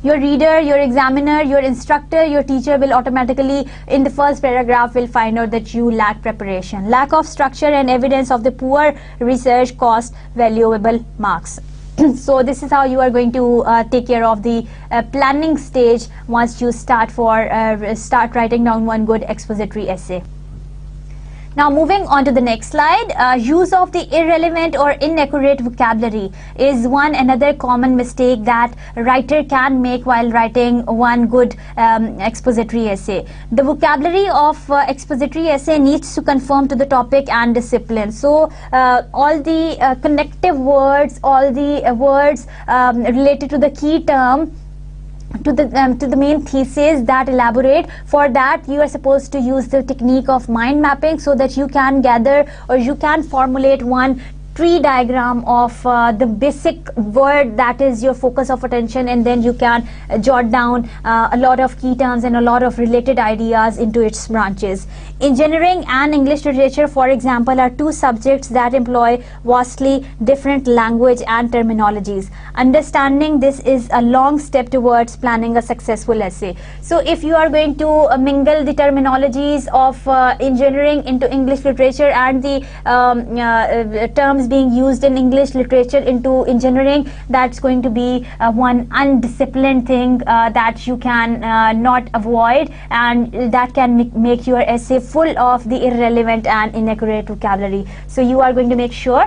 your reader, your examiner, your instructor, your teacher will automatically in the first paragraph will find out that you lack preparation. Lack of structure and evidence of the poor research cost valuable marks. So this is how you are going to take care of the planning stage once you start writing down one good expository essay. Now moving on to the next slide, use of the irrelevant or inaccurate vocabulary is another common mistake that writer can make while writing one good expository essay. The vocabulary of expository essay needs to conform to the topic and discipline. So all the connective words, all the words related to the key term, to the main thesis that elaborate, for that you are supposed to use the technique of mind mapping, so that you can gather or you can formulate one tree diagram of the basic word that is your focus of attention, and then you can jot down a lot of key terms and a lot of related ideas into its branches. Engineering and English literature, for example, are two subjects that employ vastly different language and terminologies. Understanding this is a long step towards planning a successful essay. So if you are going to mingle the terminologies of engineering into English literature and the terms being used in English literature into engineering, that's going to be one undisciplined thing that you can not avoid, and that can make your essay full of the irrelevant and inaccurate vocabulary. So you are going to make sure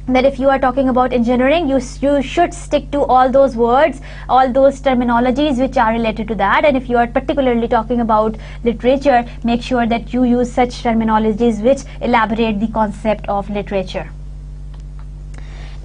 that if you are talking about engineering, you should stick to all those words, all those terminologies which are related to that, and if you are particularly talking about literature, make sure that you use such terminologies which elaborate the concept of literature.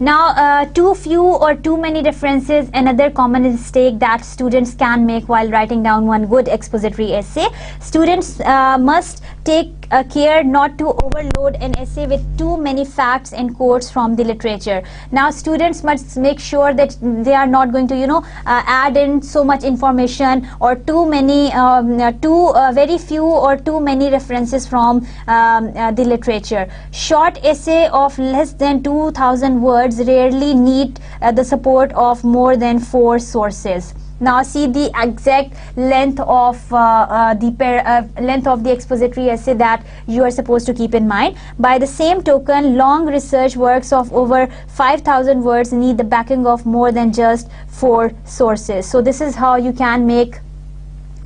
Now, too few or too many references, another common mistake that students can make while writing down one good expository essay. Students must take care not to overload an essay with too many facts and quotes from the literature. Now, students must make sure that they are not going to, add in so much information or too many, very few or too many references from the literature. Short essay of less than 2,000 words rarely need the support of more than 4 sources. Now see the exact length of the expository essay that you are supposed to keep in mind. By the same token, long research works of over 5,000 words need the backing of more than just 4 sources. So this is how you can make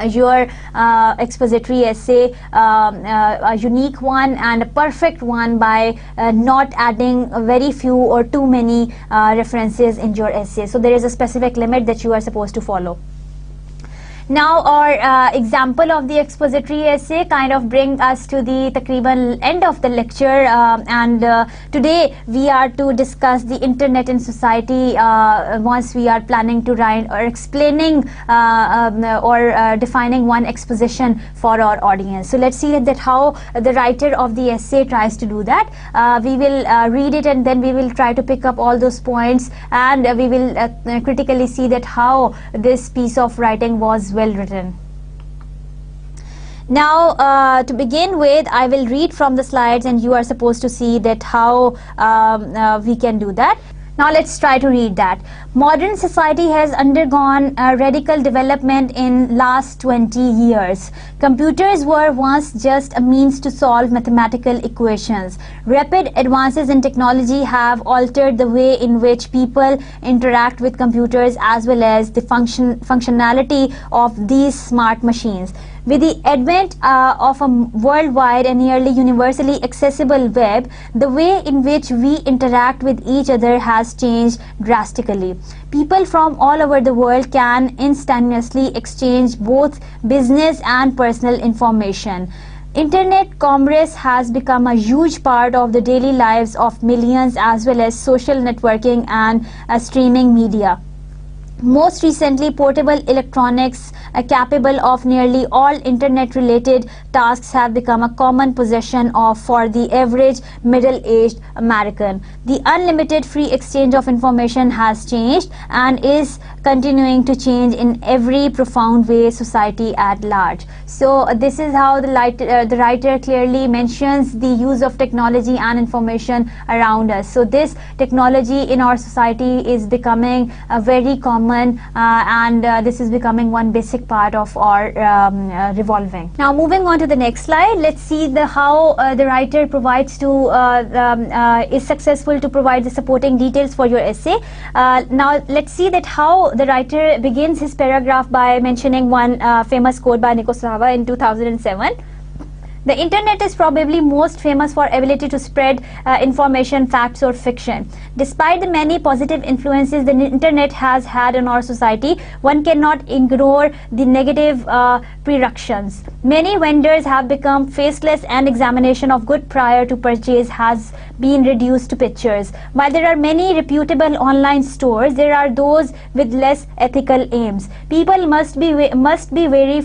your expository essay a unique one and a perfect one by not adding very few or too many references in your essay. So there is a specific limit that you are supposed to follow. Now our example of the expository essay kind of bring us to the takriban end of the lecture, and today we are to discuss the internet in society once we are planning to write or explaining or defining one exposition for our audience. So let's see that how the writer of the essay tries to do that. We will read it and then we will try to pick up all those points, and we will critically see that how this piece of writing was well written. Now to begin with, I will read from the slides and you are supposed to see that how we can do that. Now let's try to read that. Modern society has undergone a radical development in last 20 years. Computers were once just a means to solve mathematical equations. Rapid advances in technology have altered the way in which people interact with computers as well as the functionality of these smart machines. With the advent of a worldwide and nearly universally accessible web, the way in which we interact with each other has changed drastically. People from all over the world can instantaneously exchange both business and personal information. Internet commerce has become a huge part of the daily lives of millions, as well as social networking and streaming media. Most recently, portable electronics capable of nearly all internet-related tasks have become a common possession for the average middle-aged American. The unlimited free exchange of information has changed and is continuing to change in every profound way society at large. So this is how the writer clearly mentions the use of technology and information around us. So this technology in our society is becoming very common, and this is becoming one basic part of our revolving. Now moving on to the next slide, let's see how the writer provides is successful to provide the supporting details for your essay. Now let's see that how the writer begins his paragraph by mentioning one famous quote by Nikosava in 2007. The internet is probably most famous for ability to spread information, facts or fiction. Despite the many positive influences the internet has had on our society, one cannot ignore the negative prerequisites. Many vendors have become faceless and examination of good prior to purchase has been reduced to pictures. While there are many reputable online stores, there are those with less ethical aims. People must be wary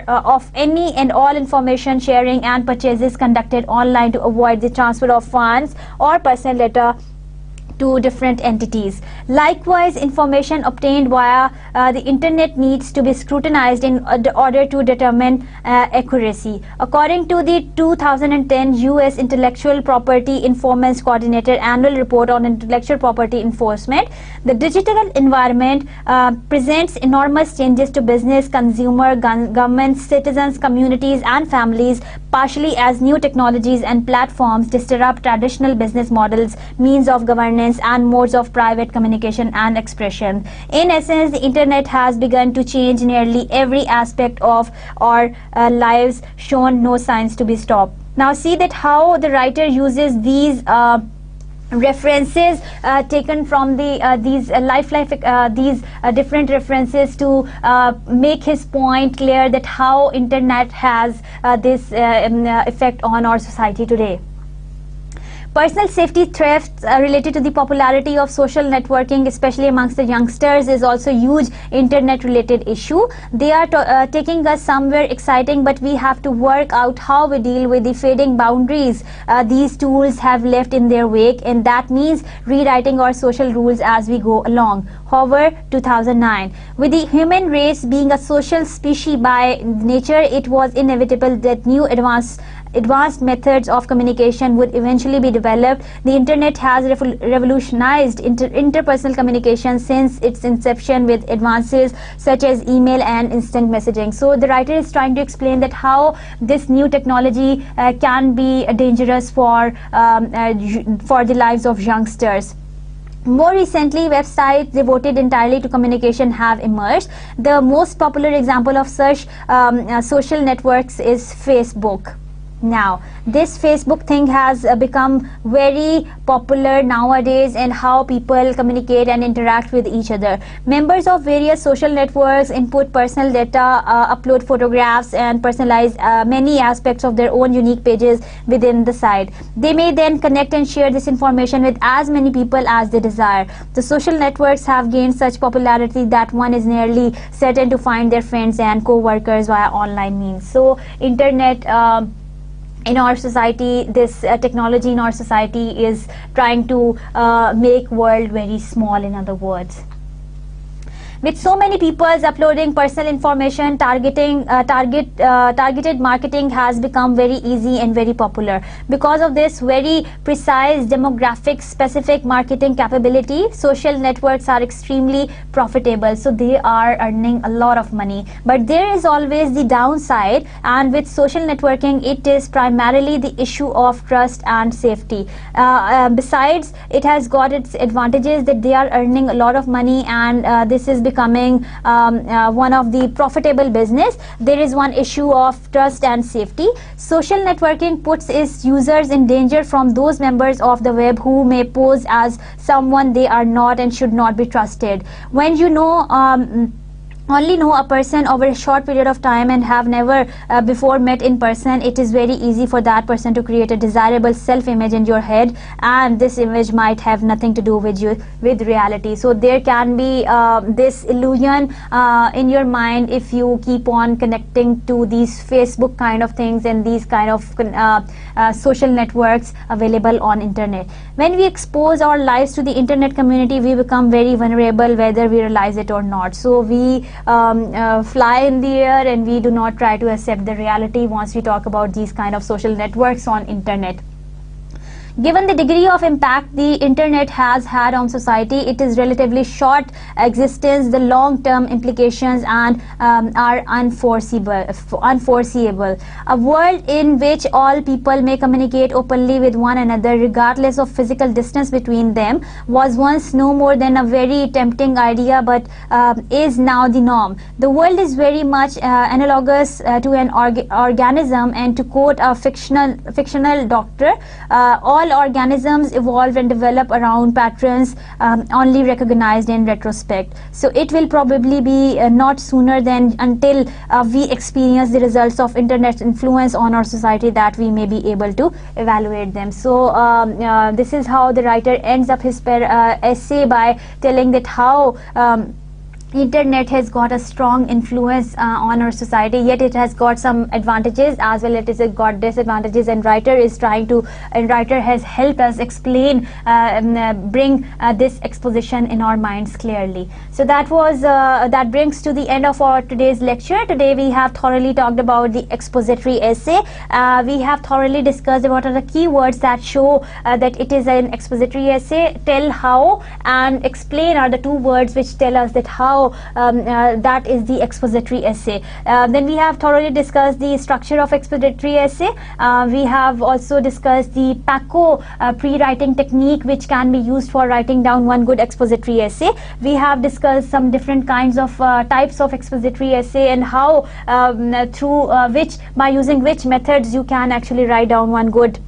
of any and all information sharing and purchases conducted online to avoid the transfer of funds or personal data to different entities. Likewise, information obtained via the internet needs to be scrutinized in order to determine accuracy. According to the 2010 U.S. Intellectual Property Enforcement Coordinator Annual Report on Intellectual Property Enforcement, the digital environment presents enormous changes to business, consumer, governments, citizens, communities and families, partially as new technologies and platforms disrupt traditional business models, means of governance and modes of private communication and expression. In essence, the internet has begun to change nearly every aspect of our lives, shown no signs to be stopped. Now see that how the writer uses these references taken from these different references to make his point clear that how internet has this effect on our society today. Personal safety threats related to the popularity of social networking, especially amongst the youngsters, is also a huge internet-related issue. They are taking us somewhere exciting, but we have to work out how we deal with the fading boundaries these tools have left in their wake, and that means rewriting our social rules as we go along. However, 2009. With the human race being a social species by nature, it was inevitable that new advanced methods of communication would eventually be developed. The internet has revolutionized interpersonal communication since its inception with advances such as email and instant messaging. So the writer is trying to explain that how this new technology can be dangerous for the lives of youngsters. More recently, websites devoted entirely to communication have emerged. The most popular example of such social networks is Facebook. Now, this Facebook thing has become very popular nowadays, and how people communicate and interact with each other. Members of various social networks input personal data, upload photographs and personalize many aspects of their own unique pages within the site. They may then connect and share this information with as many people as they desire. The social networks have gained such popularity that one is nearly certain to find their friends and co-workers via online means. So internet in our society, this technology in our society is trying to make world very small, in other words. With so many people uploading personal information, targeted marketing has become very easy and very popular. Because of this very precise demographic specific marketing capability, social networks are extremely profitable. So they are earning a lot of money. But there is always the downside, and with social networking, it is primarily the issue of trust and safety. Besides, it has got its advantages that they are earning a lot of money, and this is becoming one of the profitable business. There is one issue of trust and safety. Social networking puts its users in danger from those members of the web who may pose as someone they are not and should not be trusted. When you know only know a person over a short period of time and have never before met in person, it is very easy for that person to create a desirable self-image in your head, and this image might have nothing to do with reality. So there can be this illusion in your mind if you keep on connecting to these Facebook kind of things and these kind of social networks available on internet. When we expose our lives to the internet community, we become very vulnerable, whether we realize it or not. So we fly in the air and we do not try to accept the reality once we talk about these kind of social networks on internet. Given the degree of impact the internet has had on society, it is relatively short existence. The long-term implications and are unforeseeable. A world in which all people may communicate openly with one another, regardless of physical distance between them, was once no more than a very tempting idea, but is now the norm. The world is very much analogous to an organism, and to quote a fictional doctor, all organisms evolve and develop around patterns only recognized in retrospect. So it will probably be not sooner than until we experience the results of internet influence on our society that we may be able to evaluate them. So this is how the writer ends up his essay, by telling that how internet has got a strong influence on our society, yet it has got some advantages as well as it got disadvantages, and writer has helped us explain bring this exposition in our minds clearly. So that brings to the end of our today's lecture. Today we have thoroughly talked about the expository essay. We have thoroughly discussed what are the keywords that show that it is an expository essay. Tell, how, and explain are the two words which tell us that how that is the expository essay. Then we have thoroughly discussed the structure of expository essay. We have also discussed the PACO pre-writing technique, which can be used for writing down one good expository essay. We have discussed some different kinds of types of expository essay, and how by using which methods you can actually write down one good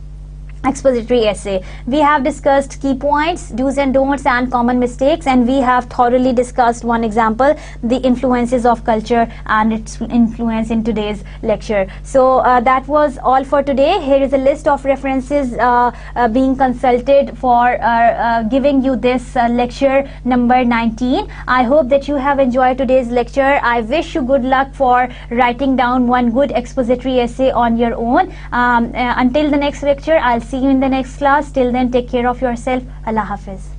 expository essay. We have discussed key points, do's and don'ts, and common mistakes, and we have thoroughly discussed one example, the influences of culture and its influence in today's lecture. So that was all for today. Here is a list of references being consulted for giving you this lecture number 19. I hope that you have enjoyed today's lecture. I wish you good luck for writing down one good expository essay on your own. Until the next lecture, I'll see you in the next class. Till then, take care of yourself. Allah Hafiz.